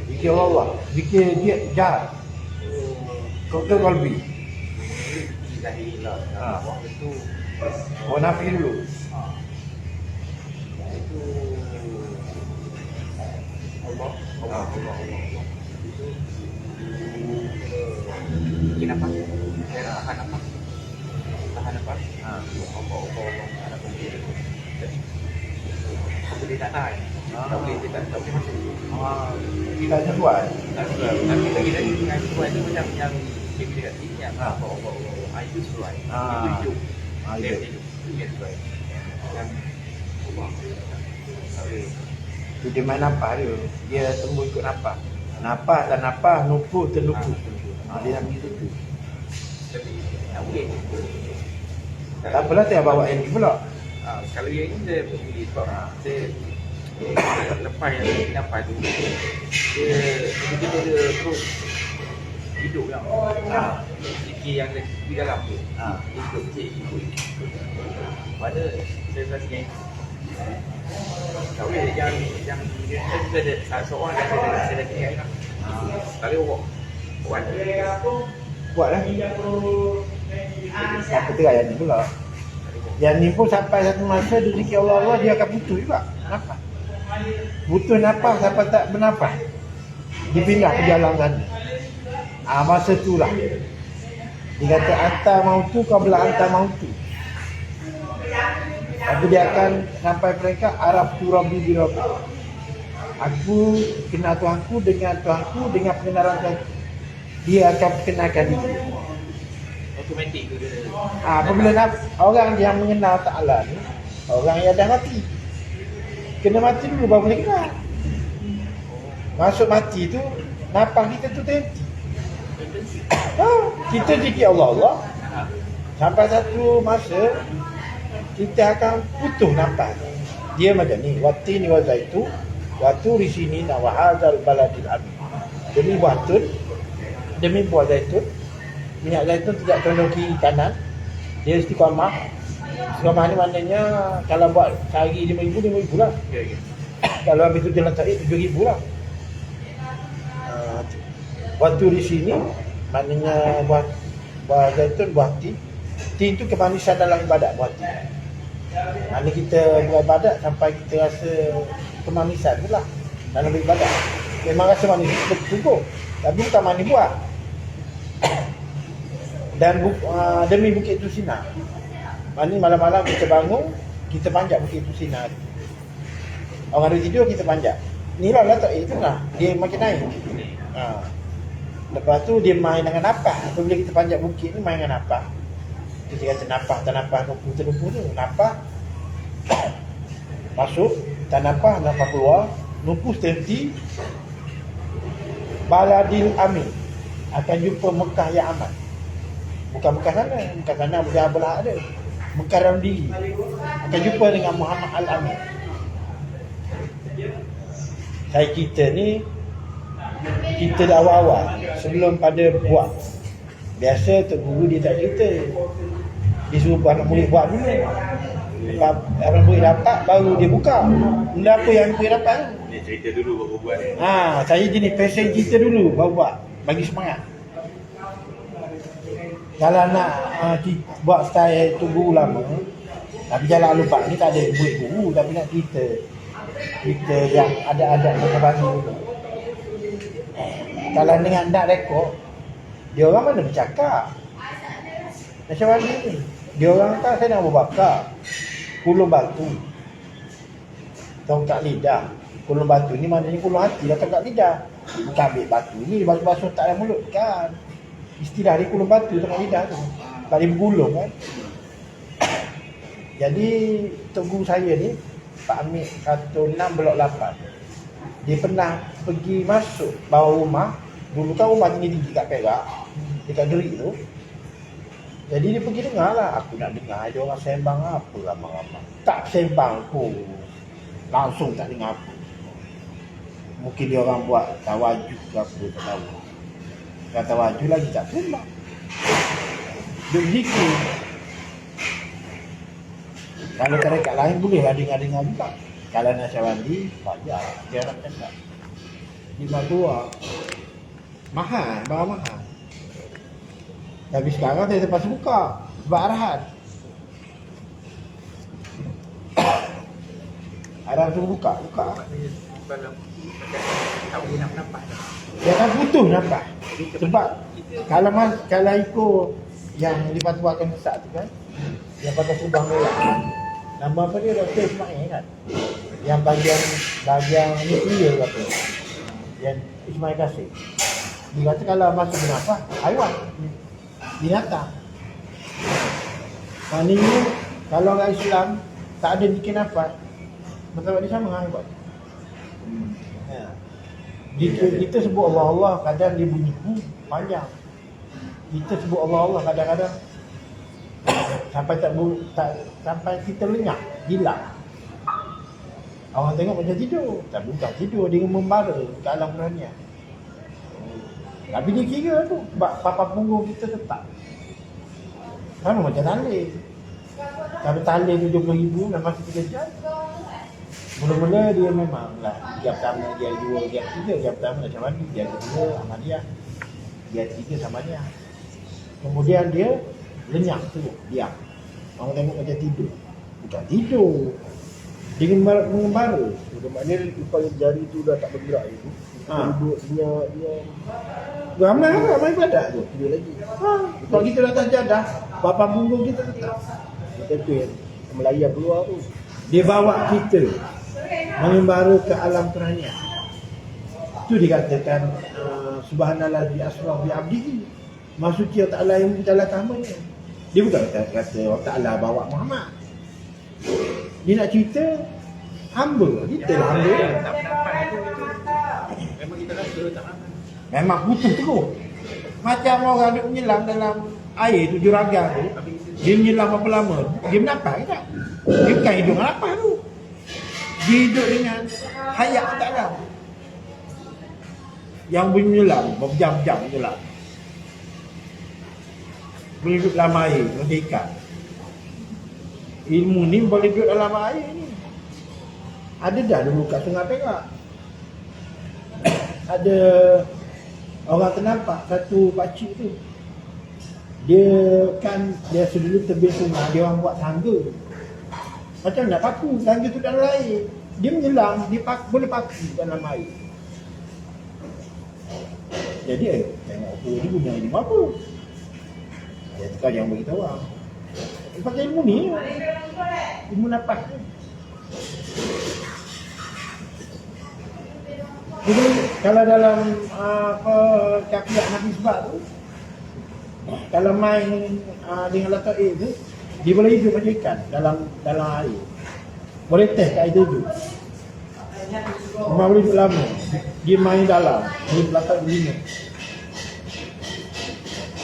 Zikir Allah, zikir dia jahat. Kau ke kalbi. zahir lah waktu tu Nafi dulu. itu Allah itu bikin apa tahan apa Allah ada benda jadi aku dia tak tahan tak boleh dia tak boleh masuk Tidak sesuai. tapi lagi dengan sesuai tu macam yang dia bila kat sini yang Allah itu sesuai itu hidup dia hidup itu yang sesuai yang Allah Dia main napas dia tembus ikut napas. Napas tak napas, nupu ternupu. Dia nak begitu tu. tapi tak boleh Tak apalah, saya bawa yang ni pula. Kalau yang ini saya pilih sebab saya lepas yang dapat tu dia begitu dia terus hidup yang fikir yang di dalam tu ikut pada saya rasa yang tak boleh yang saya juga ada seorang yang saya dah tinggal sekali Buat lah. Siapa terai yang ni pula. Yang ni pun sampai satu masa dia zikir Allah dia akan putus juga. Kenapa? Putus nafas sampai tak bernafas. Dipindah ke jalan sana. Masa itulah dia kata anta mautu qabla anta mautu. Tapi dia akan sampai mereka Arab tu Rabbi bi Rabbi. Aku kenal Tuhanku dengan pengenalan Tuhanku. Dia akan perkenalkan diri. Automatik tu dia. Apabila orang yang mengenal Ta'ala ni, orang yang dah mati. Kena mati dulu baru boleh kenal. Masuk mati tu, nafas kita tu terhenti. Kita zikir Allah. Sampai satu masa, kita akan putus nafas. Dia macam ni, watini wa zaitu, watu di sini wa hadzal baladil amin. Demi buah zaitun, minyak zaitun tidak condong kiri kanan, dia istiqamah. Istiqamah ni maknanya kalau buat sehari 5,000 lah. Kalau habis tu jalan tarik 7,000 lah. Waktu di sini maknanya buah zaitun, buah ti. Ti itu kemanisan dalam ibadat, buah ti. Maknanya kita buat ibadat sampai kita rasa kemanisan tu lah dalam ibadat. Memang rasa manis betul, tapi bukan manis buah. Dan demi Bukit Tusina. Maknanya malam-malam kita bangun, kita panjat Bukit Tusina. Orang ada tidur, kita panjat. Inilah lah tak itu lah. Dia makin naik. Lepas tu dia main dengan napas. Apabila kita panjat bukit ni main dengan napas. Kita kata napas, tak napas, numpuk tu. Napas masuk, tak napas keluar. Numpuk terhenti. Baladil amin. Akan jumpa Mekah yang aman. Bukan Mekah sana. Mekah sana belah ada. Mekah dalam diri. Akan jumpa dengan Muhammad Al-Amin. Saya kita ni, kita dah awal-awal sebelum pada buat. Biasa Tok Guru dia tak cerita. Dia suruh anak murid buat dulu. Lepas anak murid dapat, baru dia buka. Benda apa yang murid dapat tu? Dia cerita dulu baru buat. Saya jenis passion cerita dulu baru buat. Bagi semangat. Kalau nak buat style Tok Guru lama, tapi jalan lupa ni tak ada murid guru, tapi nak cerita yang ada macam bagi dulu. Kalau dengan nak rekod, dia orang mana bercakap. Macam mana ni? Dia orang kata saya nak berbakar. Kulung batu. Tongkat lidah. Kulung batu ni maknanya kulung hati dah tongkat lidah. Bukan ambil batu ni, batu-batu tak ada mulut kan. Istilah dia kulung batu tongkat lidah tu. Tak dia bergulung kan. Jadi Tok Guru saya ni, Pak Amir 106 blok 8. Dia pernah pergi masuk bawah rumah. Dulu kan rumah tinggi-tinggi kat Perak, dekat Gerik tu. Jadi dia pergi dengar lah. Aku nak dengar dia orang sembang apa ramai-ramai. Tak sembang pun, langsung tak dengar apa. Mungkin dia orang buat tawajuh ke apa, tak tahu. Kata tawajuh lagi tak sembang. Dia zikir. Kalau tarekat lain boleh lah dengar-dengar juga. Kalau Nasyabandi, wajar. Dia nak cakap. Di Madura, mahal, barang mahal. Tapi sekarang saya terpaksa buka sebab arahan. Arahan suruh buka. Tahu nak nampak. Dia akan putus nampak. Sebab kalau ikut yang dipatuakan sesat tu kan, yang patah Subang tu lah. Nama apa dia? Dr. Ismail kan? Yang bahagian nuklear kata. Yang Ismail Kasih. Dia kata kalau masuk bernafas, haiwan. Binatang. Maknanya kalau orang Islam tak ada bikin nafas, betul dia sama dengan haiwan. Kita sebut Allah, kadang dia bunyi panjang. Kita sebut Allah, kadang-kadang sampai kita lenyap, hilang. Orang tengok macam tidur, tapi bukan tidur, dia membara ke alam peranian. Tapi dia kira tu, sebab papan punggung kita tetap. Sama macam talih. Tapi talih 70,000 dalam masa 3 jam. Mula-mula dia memang lah, dia pertama, dia 2, dia 3. Dia pertama macam mana, dia kedua Ahmadiyah, dia 3 sama dia. Kemudian dia lenyap tu, diam. Orang tengok macam tidur. Bukan tidur, dia mengembara. Maknanya lepas jari tu dah tak bergerak itu. Duduk dia Ramai ibadat tu. dia lagi. Kalau kita datang jadah, papan punggung kita tetap. Betul tu yang melayang keluar tu. Dia bawa kita mengembara ke alam keranian. Itu dikatakan subhanallah bi asra bi abdihi. Maksudnya Allah Ta'ala yang dalam hamba-Nya. Dia bukan kata Allah Ta'ala bawa Muhammad. Dia nak cerita hamba, kita lah hamba. Tak nampak itu memang kita rasa tak nampak. Memang butuh terus. Macam orang duk menyelam dalam air tu, juragan tu. Dia menyelam berapa lama, dia menampak ke tak? Dia bukan hidup dengan apa tu. Dia hidup dengan hayat Allah Ta'ala. Yang boleh menyelam, berjam-jam menyelam. Boleh duduk dalam air, macam ikan. Ilmu ni boleh duduk dalam air ni. Ada dah dulu kat Sungai Perak. Ada orang ternampak satu pakcik tu. Dia dulu tebing sungai, dia orang buat tangga. Macam nak paku, tangga tu dalam air. Dia menyelam, dia boleh paku dalam air. Jadi tengok apa dia guna ilmu apa. Dia tukar yang beritahu orang. Dia pakai ilmu ni, ilmu nafas ni. Jadi kalau dalam kafiat Nabi Sebab tu, kalau main dengan lataib tu, dia boleh hidup macam ikan dalam air. Boleh test kat air tu. Memang boleh hidup lama. Dia main dalam, dia belakang dunia.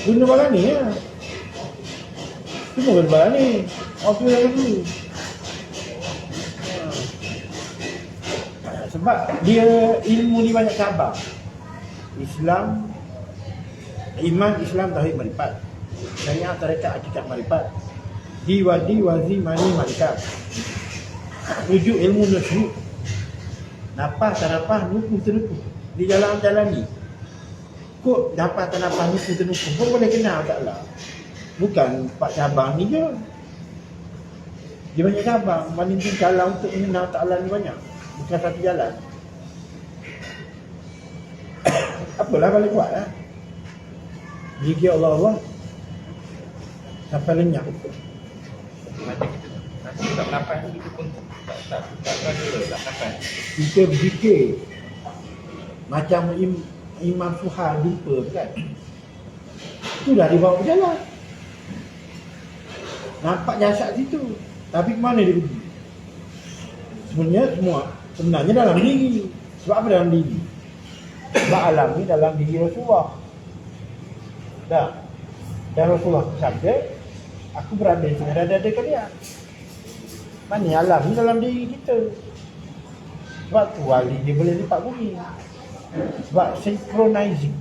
Guna barang ni ya. Cuma guna barang ni. Waktu yang dulu. Sebab dia ilmu ni banyak cabang. Islam, iman, Islam, tauhid, marifat. Syariat, tarekat, hakikat, marifat. Diwadi, wazi, mani, marikat. Rujuk ilmu nusyuk. Nafas, tanafas, nuku, tenuku. Di jalan-jalan ni. Kok dapat tanafas, nuku, tenuku. Kau boleh kenal tak lah. Bukan 4 cabang ni je. Dia banyak cabang. Mana pun jalan untuk mengenal Ta'ala ni banyak. Bukan satu jalan. Apalah boleh buat lah. Zikir Allah sampai lenyap. Macam kita rasa tak nampak ni, kita pun tak rasa tak nampak. Kita berzikir macam Imam Suhar jumpa kan. Itu dah dibawa berjalan. Nampak jasad situ. Tapi ke mana dia pergi? Sebenarnya dalam diri. Sebab apa dalam diri? Sebab alam ni dalam diri Rasulullah. Dan Rasulullah bersabda, aku berada di sini, ada kalian. Mana alam ni dalam diri kita. Sebab tu wali dia boleh lipat bumi. Sebab synchronizing.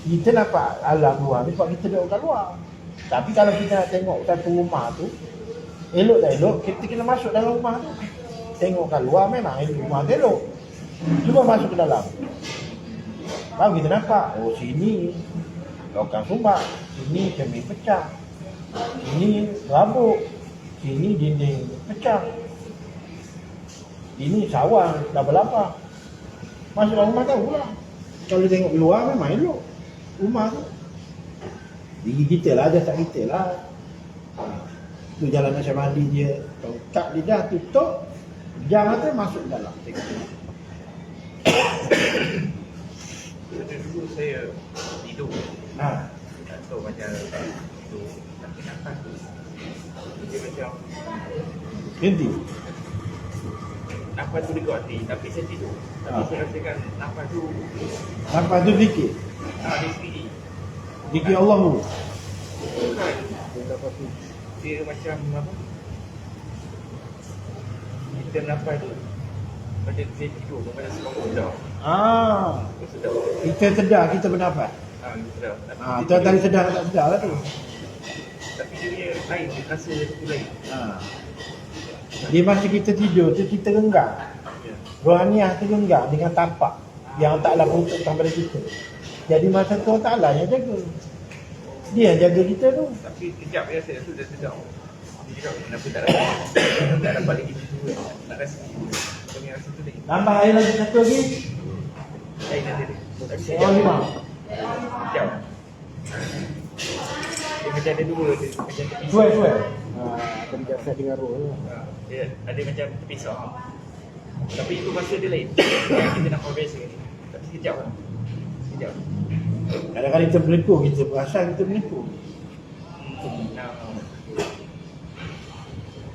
Kita nampak alam luar ni sebab kita duduk kat luar. Tapi kalau kita nak tengok satu rumah tu, elok tak elok, kita kena masuk dalam rumah tu. Tengok kat luar memang rumah tu elok. Cuba masuk ke dalam. Baru kita nampak, oh sini longkang sumbat, sini cermin pecah, sini rabuk, sini dinding pecah, ini sawang laba-laba. Masuk dalam rumah tahu lah. Kalau tengok luar memang elok rumah tu. Diri kita lah, jasad kita lah. Tu jalan Nasya Mandi dia, tongkat lidah tutup, jam mata masuk dalam. Dulu saya tidur. Tak tahu macam tidur. Tapi nafas tu dia macam Henti. nafas tu dekat hati. Tapi saya tidur. Tapi saya rasakan nafas tu Nampak tu zikir. dia sendiri. Zikir Allah tu. Bukan. Dia macam apa? Kita nafas tu macam saya tidur, macam semakin sedar. Sedar. Kita sedar kita bernafas. Kita sedar. Tu antara sedar tak sedar lah tu. Tapi dia punya lain, dia rasa tu lain. Di masa kita tidur tu kita renggang. Ya. Rohaniah tu renggang dengan tapak yang Allah Ta'ala peruntukkan pada kita. Jadi masa tu Allah Ta'ala yang jaga. Dia yang jaga kita tu. Tapi kejap ya saya tu dah sedar. Dia cakap kenapa tak dapat lagi tidur kan? Nak rasa tidur. Kau ni rasa tu lagi. Tambah air lagi satu lagi. Lain ada dia. Tapi Oh, 5. kejap. Dia macam ada dua dia macam terpisah. Suai. Akan dijasak dengan roh tu. Dia ada macam terpisah. Tapi itu masa dia lain. Yang kita nampak biasa ni. Tapi sekejap lah. Sekejap. Kadang-kadang kita berlengkuh, kita perasan kita berlengkuh.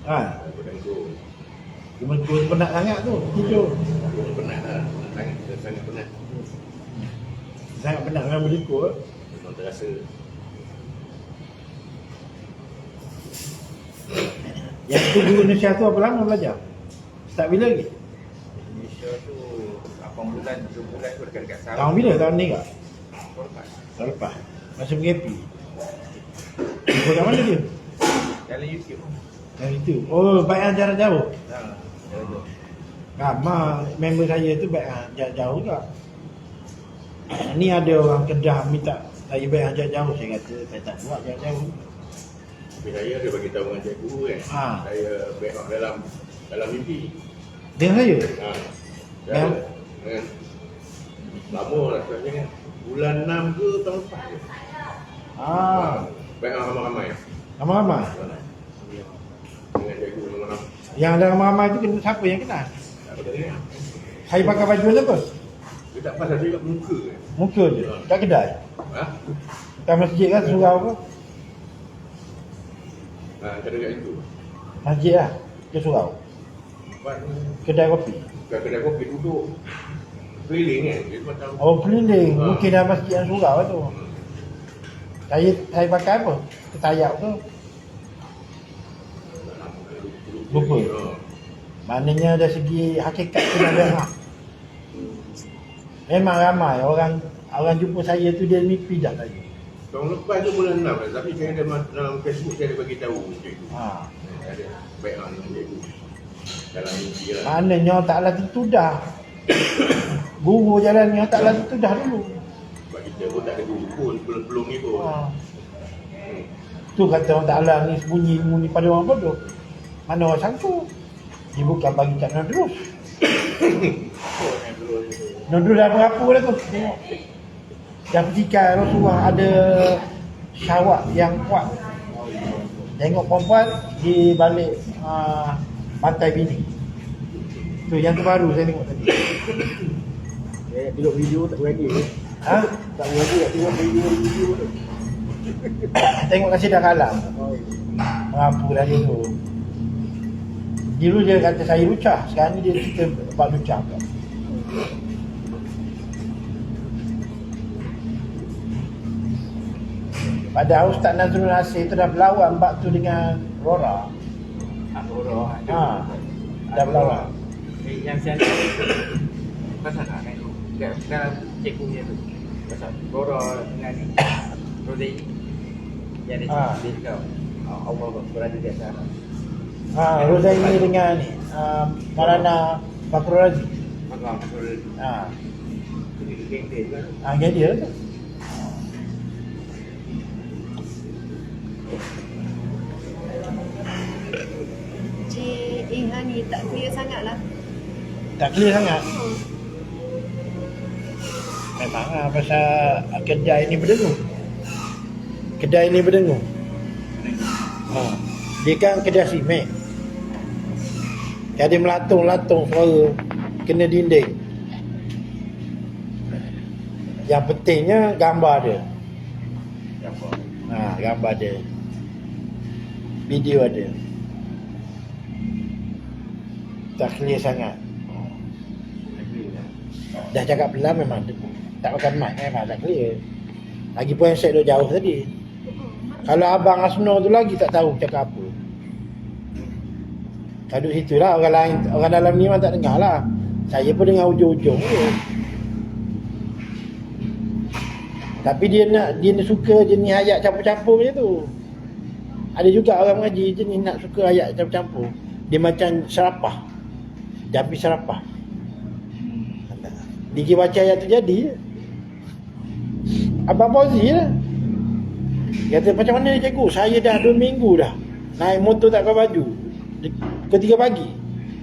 Ha, berlengkuh penat sangat tu, tidur. Penat lah. Sangat penat. Sangat penat dengan berlengkuh. Memang terasa. Yang tu guru Indonesia tu apa lama belajar? Start bila lagi? Indonesia tu 8 bulan, 7 bulan tu dekat Sarawak. Tahun bila? Tahun ni kak? Tahun lepas. Tahun lepas. Masa PKP. Program mana dia? Dalam YouTube. Yang itu. Oh, baik jarak jauh. Jauh. Ramai member saya tu baik jarak jauh juga. Ni ada orang Kedah minta saya baik jarak jauh. Saya kata saya tak buat jarak jauh. Tapi saya ada bagi tahu dengan cikgu kan. Ha. Saya back up dalam mimpi. Dengan saya? Ha. Yang? Lama rasanya kan. Bulan 6 ke tahun lepas je. Baik up ramai-ramai. Ramai-ramai? Dengan cikgu ramai-ramai. Yang ada ramai-ramai tu kena siapa yang kenal? Tak betul. Saya pakai baju apa? Dia tak pasal dia kat muka kan. Muka je. Kat kedai. Ha? Kat masjid kan surau apa? Ha, kena kat itu. Masjid lah. Ke surau. Lepas tu, Kedai kopi. kat kedai kopi duduk. Keliling kan. Dia macam Oh keliling. Mungkin dah masjid yang surau tu. Saya pakai apa? Ketayak tu. Lupa. Maknanya dari segi hakikat kena ada hak. Memang ramai orang jumpa saya tu dia mimpi dah tadi. Tahun lepas tu bulan 6 lah. Tapi saya ada dalam Facebook saya ada bagi tahu cikgu. Ha. Ada baik on cikgu. Dalam mimpi lah. Maknanya taklah tentu dah. Guru jalannya taklah tentu dah dulu. Sebab kita pun tak ada guru pun belum ni pun. Ha. Tu kata orang Ta'ala ni sembunyi pada orang bodoh. Mana orang sangka? Dia bukan bagi kat Nadrus. Nadrus dah berapa dah tu? Tengok. Dah petikan Rasulullah ada syawak yang kuat. Tengok perempuan di balik pantai bini. Tu yang terbaru saya tengok tadi. Saya tengok video tak berani. Ha? Tak berani nak tengok video tu. Tengok kasih dah kalah. Mengapu dah dia tu. Dulu dia kata saya lucah, sekarang ni dia cerita bab lucah pula. Padahal Ustaz Nazrul Nasir tu dah berlawan bab tu dengan Rora. Rora. Dah berlawan. Yang saya pasal nak main tu. Dalam cikgu tu. Pasal Rora dengan ni. Rora ni. Yang ada cikgu dia kau. Allah berada di atas. Rozaini dengan ni Marana Fakrul Razi. Fakrul. Itu geng dia kan. Geng dia tu. Cik Iha ni tak clear sangat lah. Tak clear sangat. Memang lah pasal kedai ni berdengung. Kedai ni berdengung. Dia kan kedai simek. Jadi melatung-latung suara kena dinding. Yang pentingnya gambar dia. Gambar dia. Video ada. Tak clear sangat. Dah cakap pelan memang tak pakai mic memang tak clear. Lagipun handset dia jauh tadi. Kalau abang Asno tu lagi tak tahu cakap apa. Kaduk situ lah, orang lain, orang dalam ni memang tak dengar lah. Saya pun dengar ujung-ujung je. Tapi dia suka jenis ayat campur-campur macam tu. Ada juga orang mengaji jenis nak suka ayat campur-campur. Dia macam serapah. Tapi serapah. Dia baca ayat tu jadi. Abang Fauzi lah. Kata macam mana ni cikgu? Saya dah 2 minggu dah naik motor tak pakai baju. Ke 3 pagi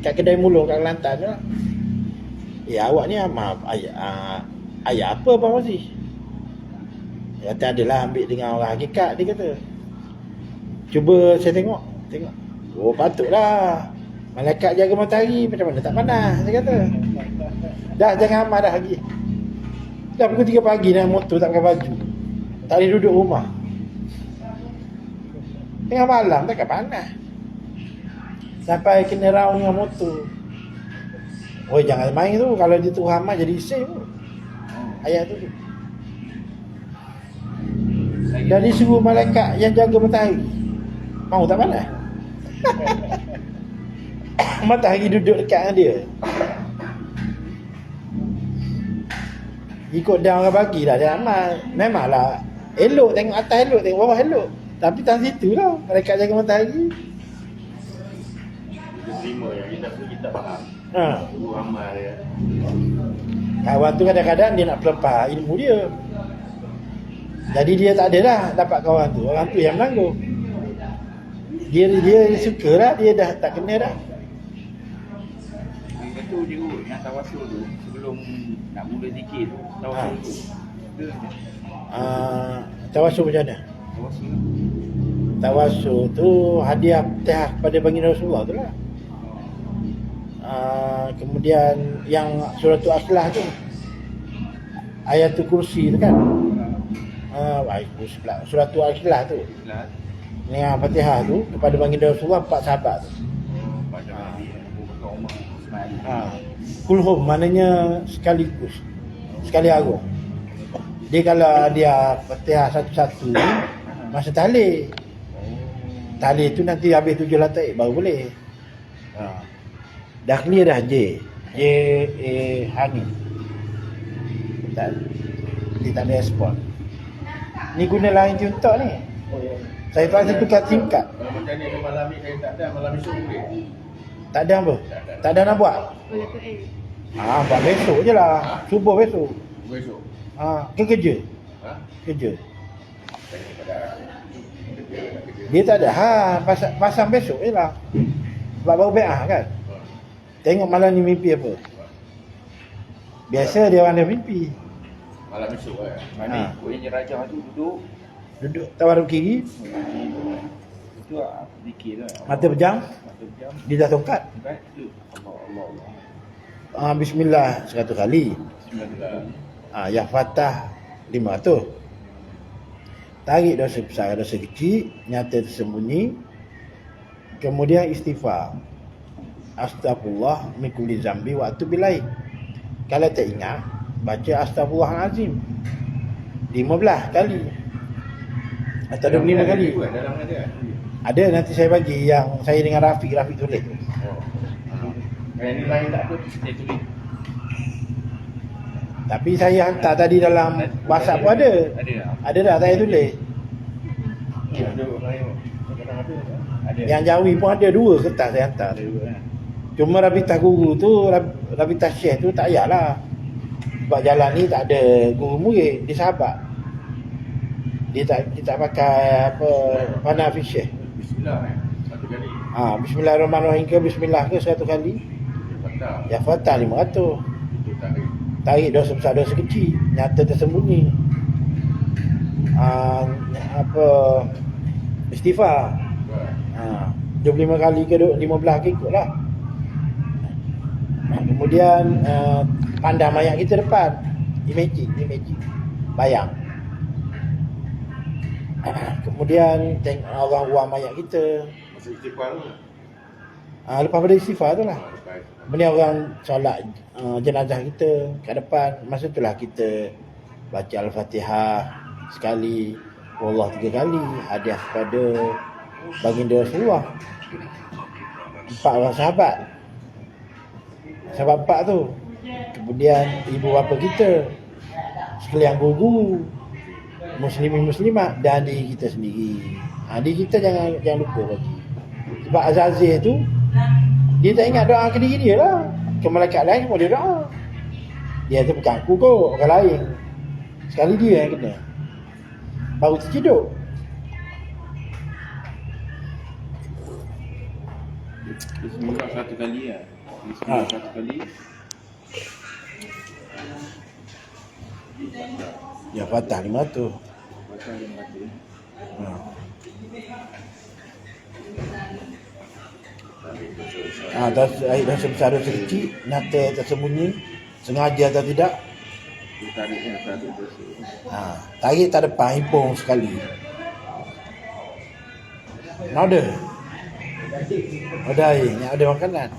kat kedai mulung kat Kelantan tu lah. Awak ni ayat apa Abang Fauzi? Dia kata adalah ambil dengan orang hakikat, dia kata. Cuba saya tengok. Oh patutlah. Malaikat jaga matahari macam mana tak panas, saya kata. Dah jangan amat dah lagi. Dah pukul 3 pagi naik motor tak pakai baju. Tak boleh duduk rumah. Tengah malam takkan panas. Sampai kena round dengan motor. Oh jangan main tu. Kalau dia tu hamad jadi isim tu. Ayat tu. Dan disuruh malaikat yang jaga matahari. Mau tak panas? Matahari duduk dekat dengan dia. Ikut dia orang bagi dah dia amal. Memanglah elok tengok atas elok, tengok bawah elok. Tapi tak situ lah malaikat jaga matahari. Kita terima yang kita faham. Itu amal dia. Kawan tu kadang-kadang dia nak pelempah ilmu dia. Jadi dia tak ada dah dapat kawan tu. Orang tu yang menanggung. Dia suka lah. Dia dah tak kena dah. Itu je kot, yang tawasul tu sebelum nak mula zikir tu, tawasul tu. Tawasul macam mana? Tawasul. Tawasul tu hadiah Fatihah kepada baginda Rasulullah tu lah. Kemudian yang suratul Aslah tu, ayatul kursi tu kan. Suratul Aslah tu. Dengan Fatihah tu kepada baginda Rasulullah 4 sahabat tu. Kulhum maknanya sekaligus, sekali agung. Dia kalau dia Fatihah satu-satu masa tahlil. Tahlil tu nanti habis 7 latai baru boleh. Dah clear dah J Hani. Dia tak ada respon. Ni guna lain untuk ni. Saya terasa tukar tingkat. Kalau macam ni malam ni saya tak ada, malam esok boleh. Tak ada apa? Tak ada nak buat? Boleh tu Buat besok je lah. Subuh besok. Besok. Ke kerja? Kerja. Saya tak ada. Dia tak ada. Pasang besok je lah. Sebab baru be'ah kan? Tengok malam ni mimpi apa? Biasa dia orang ada mimpi. Malam esok kan. Mana yang raja tu Duduk tawaruk kiri. Itu zikir lah. Mata pejam. Dia dah tongkat. Allah. Bismillah 100 kali. Bismillah. Ya Fatah 500. Tarik dosa besar, dosa kecil, nyata tersembunyi. Kemudian istighfar. Astaghfirullah min kulli zambi wa atubu ilaih. Kalau tak ingat, baca astaghfirullahalazim 15 kali. Atau 25 kali. Dalam ada. Ada, nanti saya bagi yang saya dengan Rafiq tulis. Yang ni lain tak ada. Saya tulis. Tapi saya hantar tadi dalam WhatsApp pun ada. Ada dah saya tulis. Ada lain. Ada. Yang Jawi pun ada 2 kertas saya hantar. Cuma Rabitah guru tu, Rabitah Syekh tu tak payahlah. Sebab jalan ni tak ada guru murid, dia sahabat. Dia tak pakai apa Fana fi Syekh. Bismillah 1 kali. Bismillahirrahmanirrahim ke bismillah ke 100 kali. Fatah. Ya Fatah 500. Itu tarik. Tarik dosa besar dosa kecil, nyata tersembunyi. Istighfar. 25 kali ke 15 ke ikutlah. Kemudian pandang mayat kita depan. Imagine. Bayang. Kemudian tengok orang buang mayat kita. Masuk istighfar tu. Lepas pada istighfar tu lah. Kemudian orang solat jenazah kita kat depan. Masa tu lah kita baca Al-Fatihah sekali, Allah 3 kali, hadiah kepada baginda Rasulullah. 4 orang sahabat. Sahabat 4 tu. Kemudian ibu bapa kita, sekalian guru-guru, muslimin-muslimat dan diri kita sendiri. Diri kita jangan lupa bagi. Sebab Azazil tu dia tak ingat doa ke diri dia lah. Ke malaikat lain semua dia doa. Dia tu bukan aku kot, orang lain. Sekali dia yang kena. Baru terjeduk. Bismillah 1 kali lah. Bismillah 1 kali. Ya Fatah 500. Fatah 500. Dosa besar dosa kecil, nyata tersembunyi, sengaja atau tidak. Tariknya tarik dosa. Tarik tak depan, himpung sekali. Ada air, ada makanan.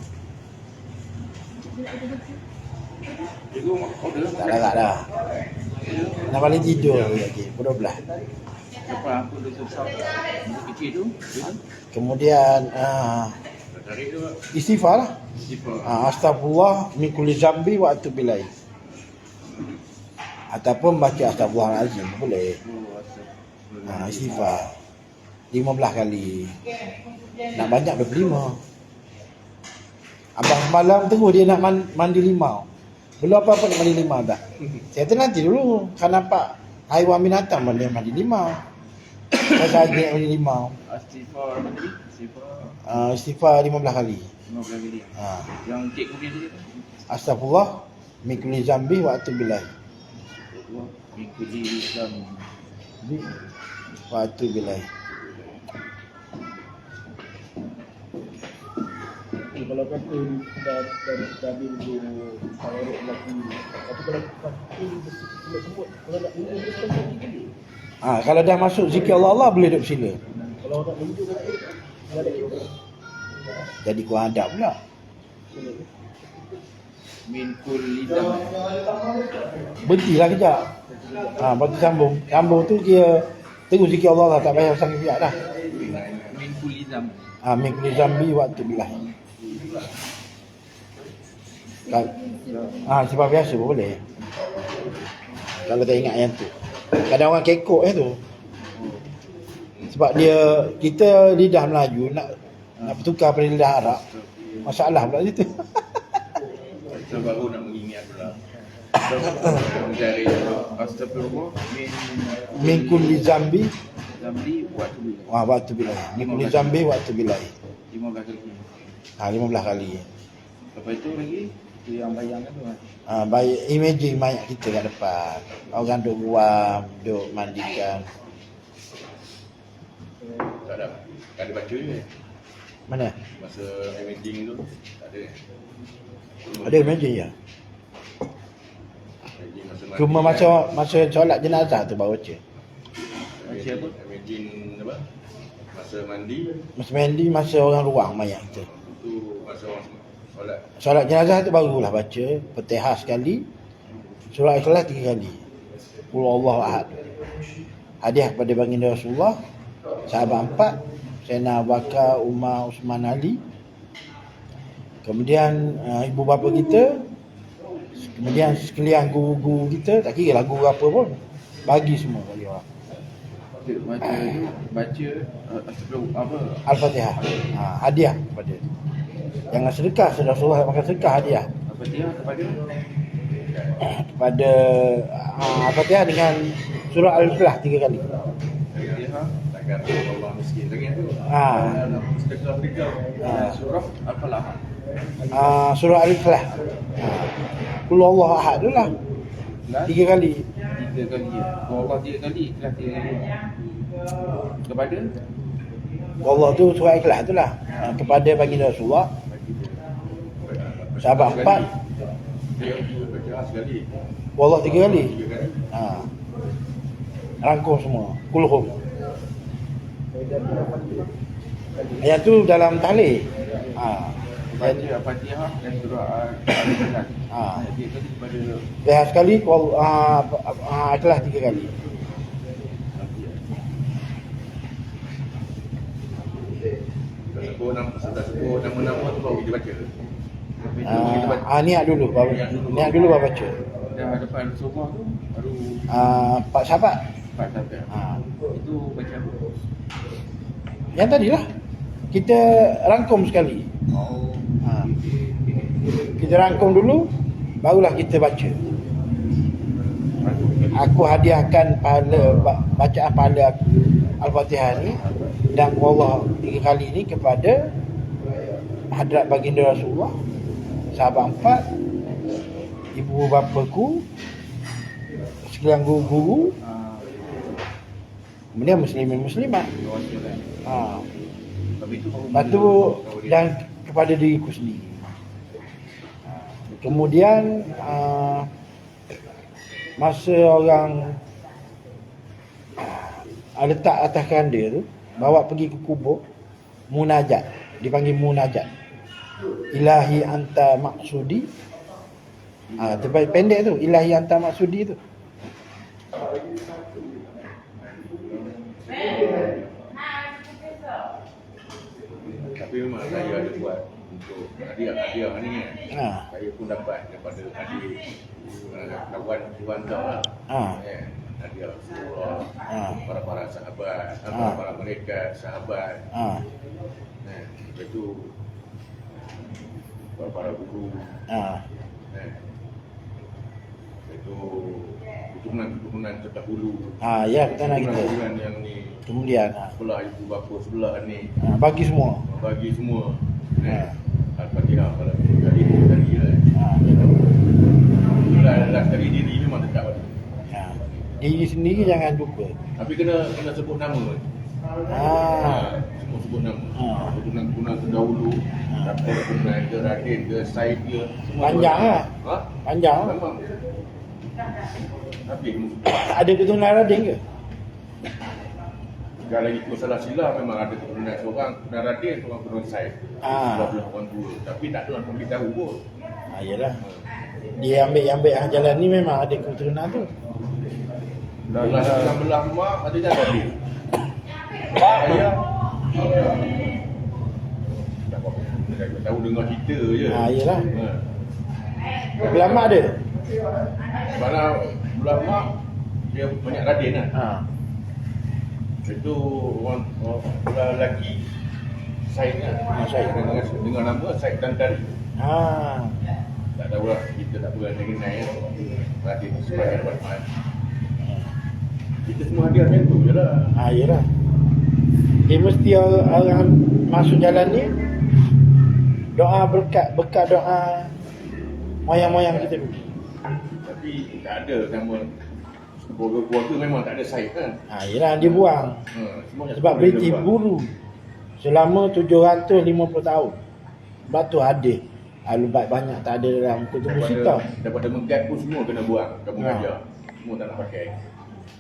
Itu order Tak ada. Nak balik tidur lagi, pukul 12. lepas aku dosa besar kecil tu. Kemudian Tarik tu istighfar lah. sifar. Astagfirullah min kulli zambi wa atubu ilaih. Ataupun baca astagfirullahalazim boleh. Istighfar 15 kali. Nak banyak 25. Abang semalam tunggu dia nak mandi limau. Belum apa-apa nak mandi limau dah. Saya kata nanti dulu. Kan nampak haiwan binatang mana yang mandi limau. Saya saja mandi limau. Sifar tadi. Sifar Istighfar 15 kali. 15 kali. Yang cik kemudian tadi tu. Astagfirullah min kulli zambi wa atubu ilaih. Mengikuti Islam. Wa atubu ilaih. Kalau kata dah minggu tawaruk lagi. Tapi kalau sebut kalau nak minum dia kan boleh. Kalau dah masuk zikir Allah boleh duduk sila. Kalau nak minum dia ada Jadi kurang adab pula. Min kulli dam. Berhentilah kejap. Lepas tu sambung. Sambung tu kira terus zikir Allah lah, tak payah sang pihak dah. Min kulli dam. Min kulli zambi wa atubu ilaih. Sifat biasa pun boleh. Kalau tak ingat yang tu. Kadang orang kekok tu. Sebab kita lidah Melayu nak bertukar pada lidah Arab. Masalah pula situ. Saya baru nak mengingat pula. Dari astagfirullah Min kulli zambi zambi buat tu. wa atubu ilaih. Min kulli zambi wa atubu ilaih. 15 kali. 15 kali. Lepas itu lagi tu yang bayangkan tu kan. Baik, imagine mayat kita kat depan. Orang duk buam, duk mandikan. Tak ada. Tak ada baca je. Mana? Masa imaging tu tak ada. Ada imagine ya. Imaging masa mandi. Cuma masa solat jenazah tu baru baca. Baca apa? Imaging apa? Masa mandi Masa mandi, masa orang ruang mayat kita. tu masa orang solat. Solat jenazah tu barulah baca Fatihah sekali, surah Ikhlas 3 kali. Qul Allahu ahad. Hadiah kepada baginda Rasulullah, sahabat 4, Sayyidina Abu Bakar, Umar, Uthman, Ali. Kemudian ibu bapa kita, kemudian sekalian guru-guru kita, tak kira lah guru apa pun, bagi semua bagi orang. Baca apa? Al-Fatihah. Hadiah kepada. Jangan sedekah, Rasulullah makan sedekah hadiah. Al-Fatihah Kepada Al-Fatihah dengan surah Al-Ikhlas 3 kali. Al-Fatihah takkan Allah miskin lagi tu. Sedekah mereka. Surah Al-Falah. Surah Al-Ikhlas. Qul Allahu ahad tu lah. 3 kali. 3 kali ya. Allah 3 kali, Ikhlas 3 kali. Kepada Allah tu surah Ikhlas tu lah. Kepada baginda Rasulullah, sahabat 4, baca sekali. Allah 3 kali. 3 kali. Rangkum semua. Kulhum. Yang tu dalam tahlil. Baca Al-Fatihah dan surah Al-Ikhlas. 3 kali kepada Dah sekali Ikhlas 3 kali. sebut nama-nama tu baru kita baca. Kita baca. Niat dulu baru baca. Dah depan Rasulullah tu baru 4 sahabat. 4 sampai. Itu baca apa? Yang tadilah kita rangkum sekali. Kita rangkum dulu, barulah kita baca. Aku hadiahkan bacaan pahala Al-Fatihah ni dan Allah 3 kali ni kepada hadrat baginda Rasulullah, sahabat 4, ibu bapaku, sekalian guru-guru, kemudian muslimin muslimat. Tapi itu Lepas tu dan kepada diriku sendiri. Kemudian masa orang letak atas keranda tu, bawa pergi ke kubur, munajat, dipanggil munajat. Ilahi anta maksudi. Terbaik pendek tu, ilahi anta maksudi tu. Tapi memang saya ada buat untuk hadiah ni kan. Saya pun dapat daripada adik kawan kau lah. Hadiah surah, para sahabat, para malaikat, sahabat. Lepas tu para guru. Lepas tu keturunan terdahulu. Ya, kita nak kita. Keturunan yang ni. Kemudian Sebelah ibu bapa sebelah ni. bagi semua. Bagi semua. Al-Fatihah kalau tadi lah. Itulah dari diri memang tetap ada. Diri sendiri jangan lupa. Tapi kena sebut nama. Semua sebut nama. Keturunan terdahulu. Dapur keturunan ke Radin ke Said ke. Panjang lah. Panjang lah. Memang. Tapi Ada keturunan Radin ke? kalau lagi masalah silah memang ada keturunan seorang keturunan Radin, seorang keturunan Said. Belah orang tua. Tapi tak ada orang beritahu pun. Yelah. Dia ambil jalan ni memang ada keturunan tu. Belah mak ada jalan dia. Ayah tak tahu dengar cerita je. Yelah. Belah mak ada? Mana belah mak dia banyak Radin lah. Itu orang belah lelaki Said kan. Said. Dengan nama Said Dantari. Tak tahu lah, kita tak pernah kenal ya. Radin sebagai Rahman. Kita semua hadiah macam tu je lah. Yelah. Dia mesti orang masuk jalan ni doa berkat doa moyang-moyang kita dulu. Tapi tak ada nama keluarga memang tak ada Said kan. Yelah, dia buang. Sebab British buru selama 750 tahun. Sebab tu ada alubat banyak tak ada dalam kutub musita. Daripada mengkat pun semua kena buang kampung ajar. Semua tak nak pakai.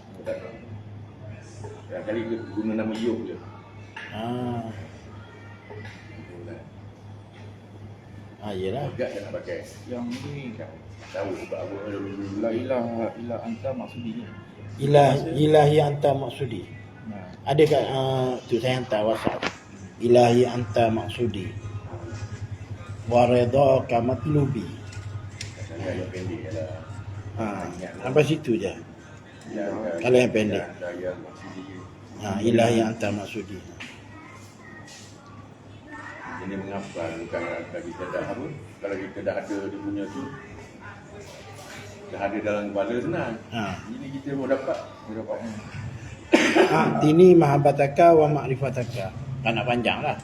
Semua tak nak. Kali guna nama Yop je. Yelah. Agak tak nak pakai. Yang ni tak Tahu sebab apa La ilaha anta maksudi. Ilahi anta maksudi. Ada kat tu saya hantar WhatsApp. Ilahi anta maksudi. Wa ridha matlubi. Katanya yang pendek je lah. Sampai situ je. Kalau yang pendek. Ilahi anta maksudi. Ini mengapa kalau kita dah apa? Kalau kita dah ada dia punya tu dah ada dalam kepala senang. Ini kita mau dapat. Tini mahabbataka wa ma'rifataka. Tak nak panjang lah.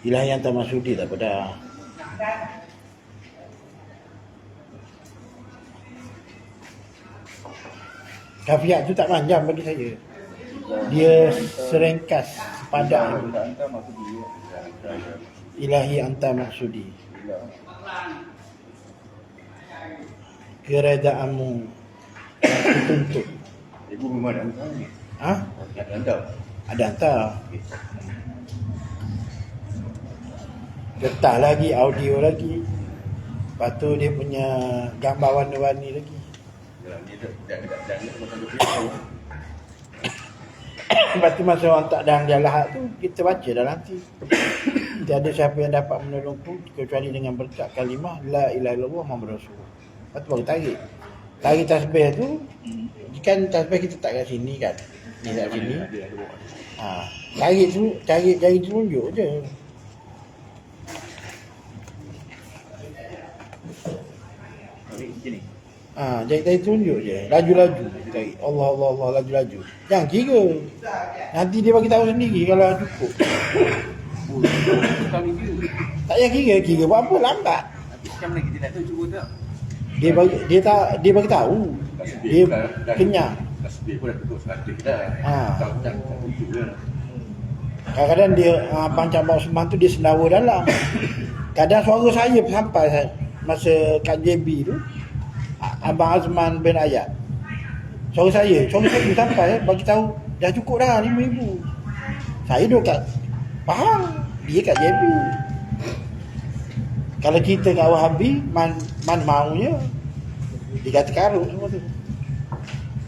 Ilahi anta maksudi tak pada. Kafiat tu tak panjang bagi saya. Dia serengkas sepadan. Anta maksudi. Ilahi anta maksudi. Keredaanmu dituntut. Ibu memang ada hantar ni. Ada hantar. Ada hantar. Getah lagi, audio lagi. Lepas tu dia punya gambar warna-warni lagi. Dia tak macam tu. Lepas tu masa orang tak ada dia lahat tu, kita baca dah nanti. Tiada siapa yang dapat menolongku kecuali dengan berkat kalimah la ilaha illallah Muhammadur Rasulullah. Lepas tu baru tarik. Tarik tasbih tu, kan tasbih kita tak kat sini kan. Ni kat sini. Tarik tu, cari tunjuk je. Jadi tunjuk je. Laju-laju tarik. Allah laju-laju. Jangan kira. Nanti dia bagi tahu sendiri kalau cukup. Tak payah kira buat apa lambat. Macam mana kita nak tahu cukup tak? Dia bagi tahu. Dia kenyang. tasbih pun dah tutup 100 dah. Tak tutup je. Kadang-kadang dia Abang Cabang Usman tu dia sendawa dalam. Kadang suara saya sampai masa kat JB tu, Abang Azman bin Ayat. Suara saya sampai bagi tahu dah cukup dah 5,000. Saya duduk kat Pahang, dia kat JB. Kalau kita kat Wahabi, man maunya dia kata karut semua tu.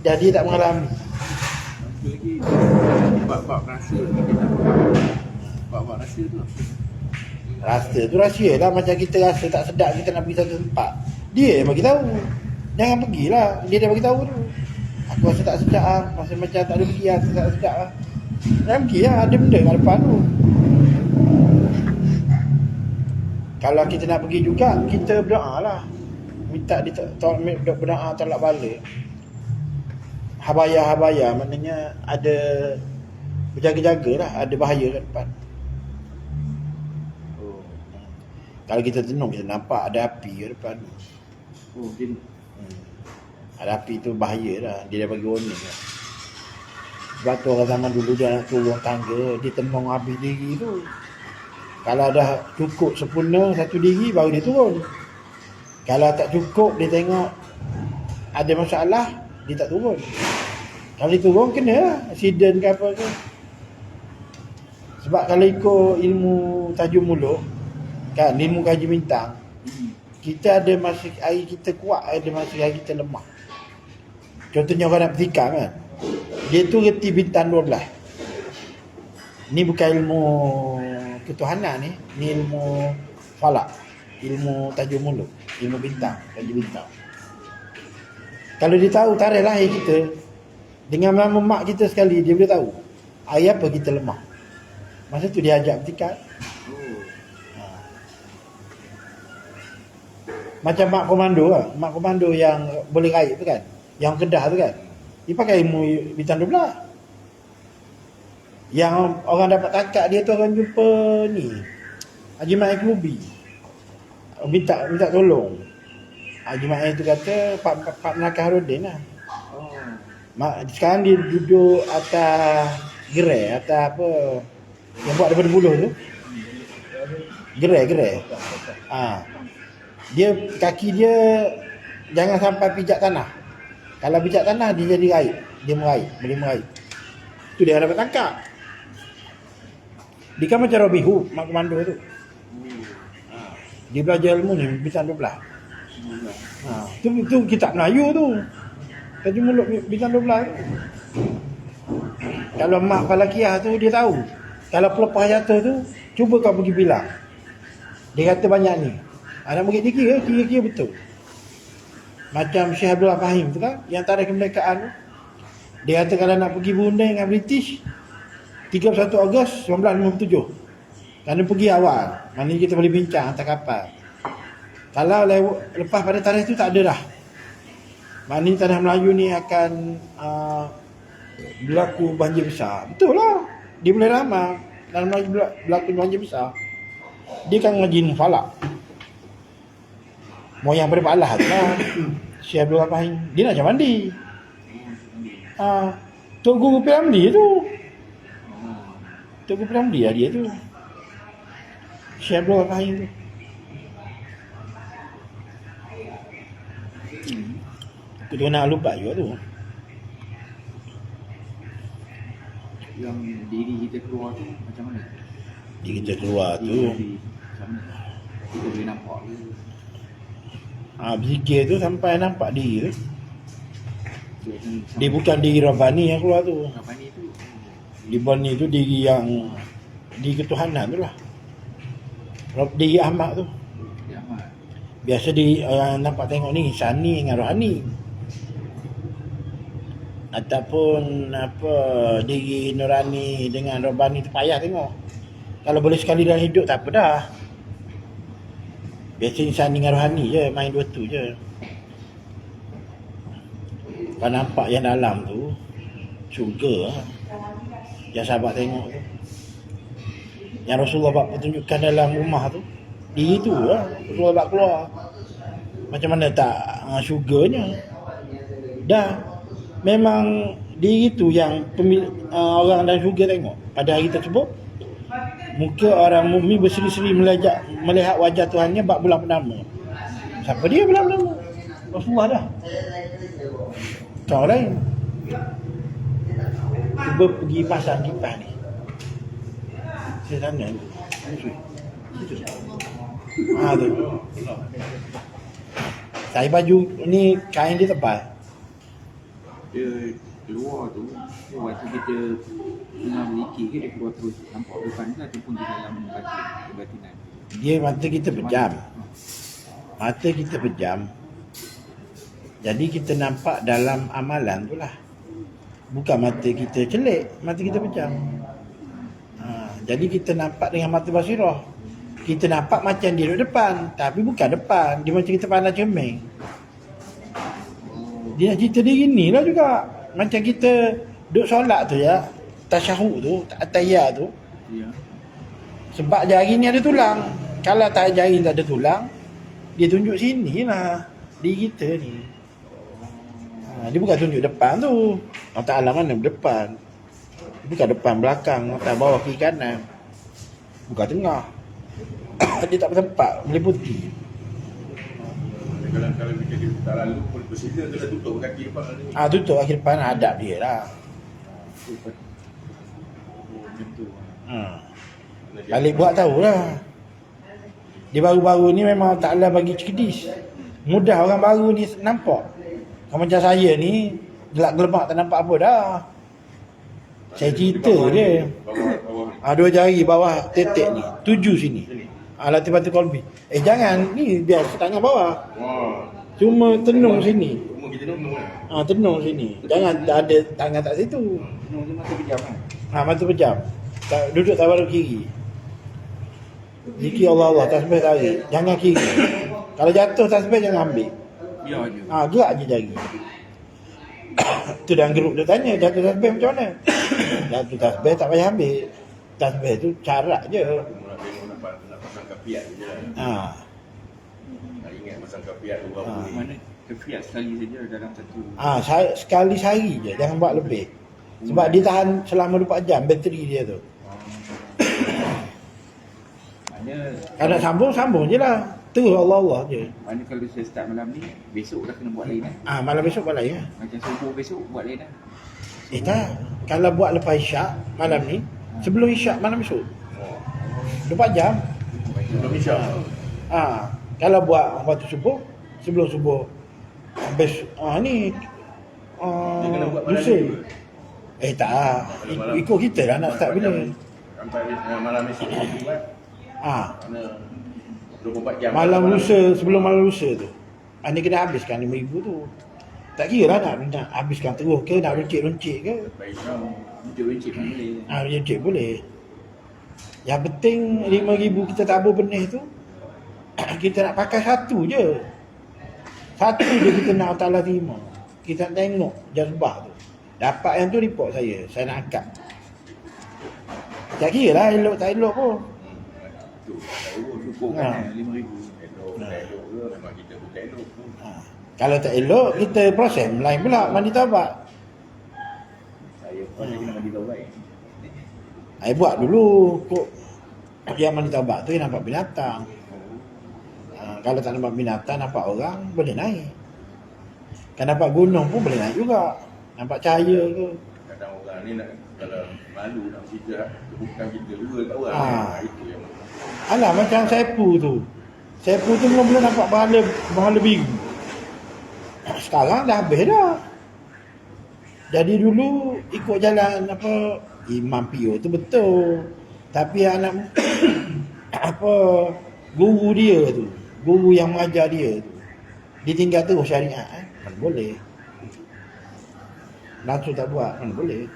Dah dia tak mengalami. Satu lagi bab rasa ni kita bab rasa tu. Rasa tu rahsia lah. Macam kita rasa tak sedap, kita nak pergi satu tempat, dia yang bagi tahu. Jangan pergilah, dia dah bagi tahu tu. Aku rasa tak sedap lah, rasa macam tak ada pergi lah, tak sedap lah. Jangan pergi lah, ada benda kat depan tu. Kalau kita nak pergi juga, kita berdoa lah. Minta dia berdoa tolak balik. Habaya maknanya ada berjaga-jaga lah, ada bahaya kat depan. Kalau kita tenung, kita nampak ada api kat depan. Ada api tu bahaya lah, dia dah bagi warning lah. Sebab tu orang zaman dulu dia nak turun tangga, dia tenung habis diri tu. Kalau dah cukup sempurna satu diri, baru dia turun. Kalau tak cukup, dia tengok ada masalah, dia tak turun. Kalau dia turun, kena lah accident ke apa ke. Sebab kalau ikut ilmu tajuk mulut kan, ilmu kaji bintang, kita ada masa hari kita kuat, ada masa hari kita lemah. Contohnya orang nak bertikam kan, dia tu reti bintang 12. Ni bukan ilmu ketuhanan ni ilmu falak, ilmu tajuk mulut, ilmu bintang, kaji bintang. Kalau dia tahu tarikh lahir kita dengan nama mak kita sekali, dia boleh tahu hari apa kita lemah. Masa tu dia ajak bertikam. Macam mak komando lah. Mak komando yang boleh raib tu kan, yang Kedah tu kan, dia pakai ilmu bintang 12. Yang orang dapat takat dia tu orang jumpa ni Haji Ma'in Klubi, minta tolong. Haji Ma'in tu kata Pak Melaka Harudin lah. Sekarang dia duduk atas gerai, atas apa yang buat daripada buluh tu, gerai. Dia kaki dia jangan sampai pijak tanah. Kalau pijak tanah dia jadi raib, dia boleh meraib. Tu dia dapat tangkap. Dia kan macam Robin Hood, mak komando tu. Dia belajar ilmu ni bintang 12. Tu kitab Melayu tu. Tajuk mulut bintang 12 tu. Kalau mak Falakiah tu dia tahu. Kalau pelepah jatuh tu, cuba kau pergi bilang. Dia kata banyak ni. Nak bagi dia kira betul. Macam Syekh Abdullah Fahim tu kan, yang tarikh kemerdekaan tu. Dia kata kalau nak pergi berunding dengan British 31 Ogos 1957, kerana pergi awal, maknanya kita boleh bincang hantar kapal. Kalau lepas pada tarikh tu tak ada dah, maknanya tanah Melayu ni akan berlaku banjir besar. Betul lah, dia boleh ramal tanah Melayu berlaku banjir besar. Dia kan ngaji falak, moyang pada Pak Allah tu lah. Syekh Abdul Rahim, dia nak macam mandi. Tok Guru Piramli tu, Tok Guru Piramli lah dia tu, Syekh Abdul Rahim tu. Aku tu nak lupa juga tu. Yang diri kita keluar tu macam mana? Diri kita keluar tu macam mana? Kita boleh nampak ke? Berzikir tu sampai nampak diri tu. Dia bukan diri Rabbani yang keluar tu. Rabbani tu, Rabbani tu diri yang diri ketuhanan tu lah. Diri Ahmad tu. dia amat. Biasa nampak tengok ni Sani dengan Rohani, ataupun apa diri Nurani dengan Rabbani tu payah tengok. Kalau boleh sekali dalam hidup tak apa dah. Biasa Sani dengan Rohani je, main dua tu je. Kau nampak yang dalam tu syurga lah. Yang sahabat tengok tu, yang Rasulullah buat pertunjukan dalam rumah tu, diri tu lah Rasulullah buat keluar. Macam mana tak syurganya. Dah memang diri tu yang orang dalam syurga tengok pada hari tersebut. Muka orang mukmin berseri-seri melihat wajah Tuhannya bab bulan purnama. Siapa dia bulan purnama? Rasulullah dah. Orang lain. Cuba pergi pasang kipas ni. Saya tanya ni. Situ. Tu. Saya baju ni kain dia tebal. Dia keluar tu waktu kita tengah berzikir ke dia keluar terus nampak depan ke ataupun di dalam kebatinan. Dia mata kita pejam. Mata kita pejam. Jadi kita nampak dalam amalan tu lah. Bukan mata kita celik, mata kita pejam. Jadi kita nampak dengan mata basirah. Kita nampak macam dia duduk depan, tapi bukan depan. Dia macam kita pandang cermin. Dia nak cerita diri ni lah juga. Macam kita duduk solat tu ya, tasyahud tu, atahiyat tu. Ya. Sebab jari ni ada tulang. Kalau tak jari tak ada tulang, dia tunjuk sini lah diri kita ni. Dia bukan tunjuk depan tu. Allah Ta'ala mana depan. Dia bukan depan belakang, tak bawah kiri kanan. Bukan tengah. Dia tak bertempat, meliputi. Kalau kita tak lalu pun bersila tu dah tutup kaki depan ni. Tutup kaki depan, adab dia lah. Macam tu. Balik buat tahulah. Dia baru-baru ni memang Ta'ala bagi cerdik. Mudah orang baru ni nampak. Kalau macam saya ni, gelap-gelemak tak nampak apa dah. Saya cerita dia. Bawah. 2 jari bawah tetek ni, 7 sini. Latif-latif kolbi. Jangan, ni biar tangan bawah. Wah. Cuma tenung sini. Umur kita nombor ni. Tenung sini. Jangan ada tangan tak situ. Dia mata pejam kan. Mata pejam. Duduk tawaruk kiri. Zikir Allah, tasbih tarik. Jangan kiri. Kalau jatuh tasbih jangan ambil. Ya je. Gerak je jari. Tu dalam grup dia tanya, jatuh tasbih macam mana? Jatuh tasbih tak payah ambil. Tasbih tu carak je. Nak tengok nak pasang kapiat je lah. Nak ingat pasang kapiat tu berapa ni. Mana kefiat sekali saja dalam satu. Sekali sehari je, jangan buat lebih. Sebab dia tahan selama 24 jam bateri dia tu. Mana Kalau nak sambung je lah. Terus Allah je. mana kalau saya start malam ni, besok dah kena buat lain Malam besok buat lain lah. Macam subuh besok buat lain Tak. Kalau buat lepas isyak malam ni, sebelum isyak malam besok. 24 jam. Belum isyak. Kalau buat waktu subuh, sebelum subuh habis ni Dia kena buat malam lusa. ni juga. Tak. Ikut kita lah nak start bila. Sampai malam esok kita buat. Mana 24 jam. Malam lusa, sebelum malam lusa tu. Ni kena habiskan 5,000 tu. Tak kira lah nak habiskan terus ke, nak runcit-runcit ke. Baik kau. Runcit pun boleh. Runcit boleh. Yang penting 5,000 kita tabur benih tu, kita nak pakai satu je. Satu je kita nak Allah terima. Kita nak tengok jazbah tu. Dapat yang tu report saya nak angkat. Tak kira lah elok tak elok pun. Tu, cukup kan 5,000. Elok ke memang kita pun tak elok pun. Kalau tak elok, kita proses lain pula, mandi taubat. Saya pun kena mandi taubat. Buat dulu kok. Yang mandi taubat tu yang nampak binatang. Kalau tak nampak binatang, nampak orang, boleh naik. Kan nampak gunung pun boleh naik juga. Nampak cahaya ke. Kadang orang ni nak, kalau malu nak cerita, bukan kita dua kat orang. Itu yang Alah macam Saipu tu. Saipu tu belum nampak bahala biru. Sekarang dah habis dah. Jadi dulu ikut jalan Imam Pio tu betul. Tapi anak guru dia tu, guru yang mengajar dia tu, dia tinggal terus syariat mana boleh. Langsung tak buat mana boleh.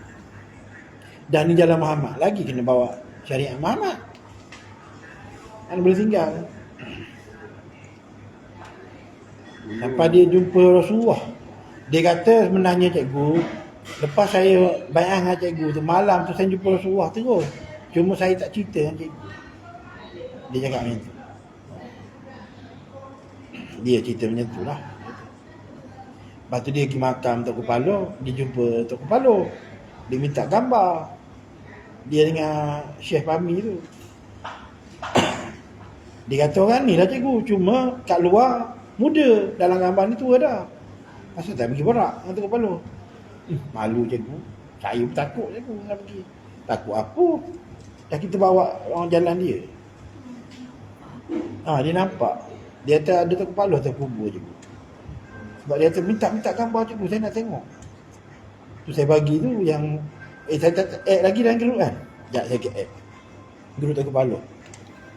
Dan ni jalan Muhammad lagi kena bawa syariat Muhammad. Mana boleh tinggal. Sampai dia jumpa Rasulullah. Dia kata sebenarnya cikgu, lepas saya bayar dengan cikgu tu, malam tu saya jumpa Rasulullah terus. Cuma saya tak cerita dengan cikgu. Dia cakap macam tu. Dia cerita macam tu lah. Lepas tu dia pergi makam Tok Kepala, dia jumpa Tok Kepala. Dia minta gambar dia dengan Syekh Fahmi tu. Dia kata orang ni lah cikgu, cuma kat luar muda, dalam gambar ni tua dah. Asal tak pergi berak dengan Tok Kepala? Malu cikgu. Saya pun takut cikgu nak pergi. Takut apa? Dah kita bawa orang jalan dia. Dia nampak. Dia kata ada Tok Kepala terkubur cikgu. Sebab dia kata minta gambar cikgu, saya nak tengok. Tu saya bagi tu yang saya tak add lagi dalam grup kan. Sekejap saya add. Grup Tok Kepala.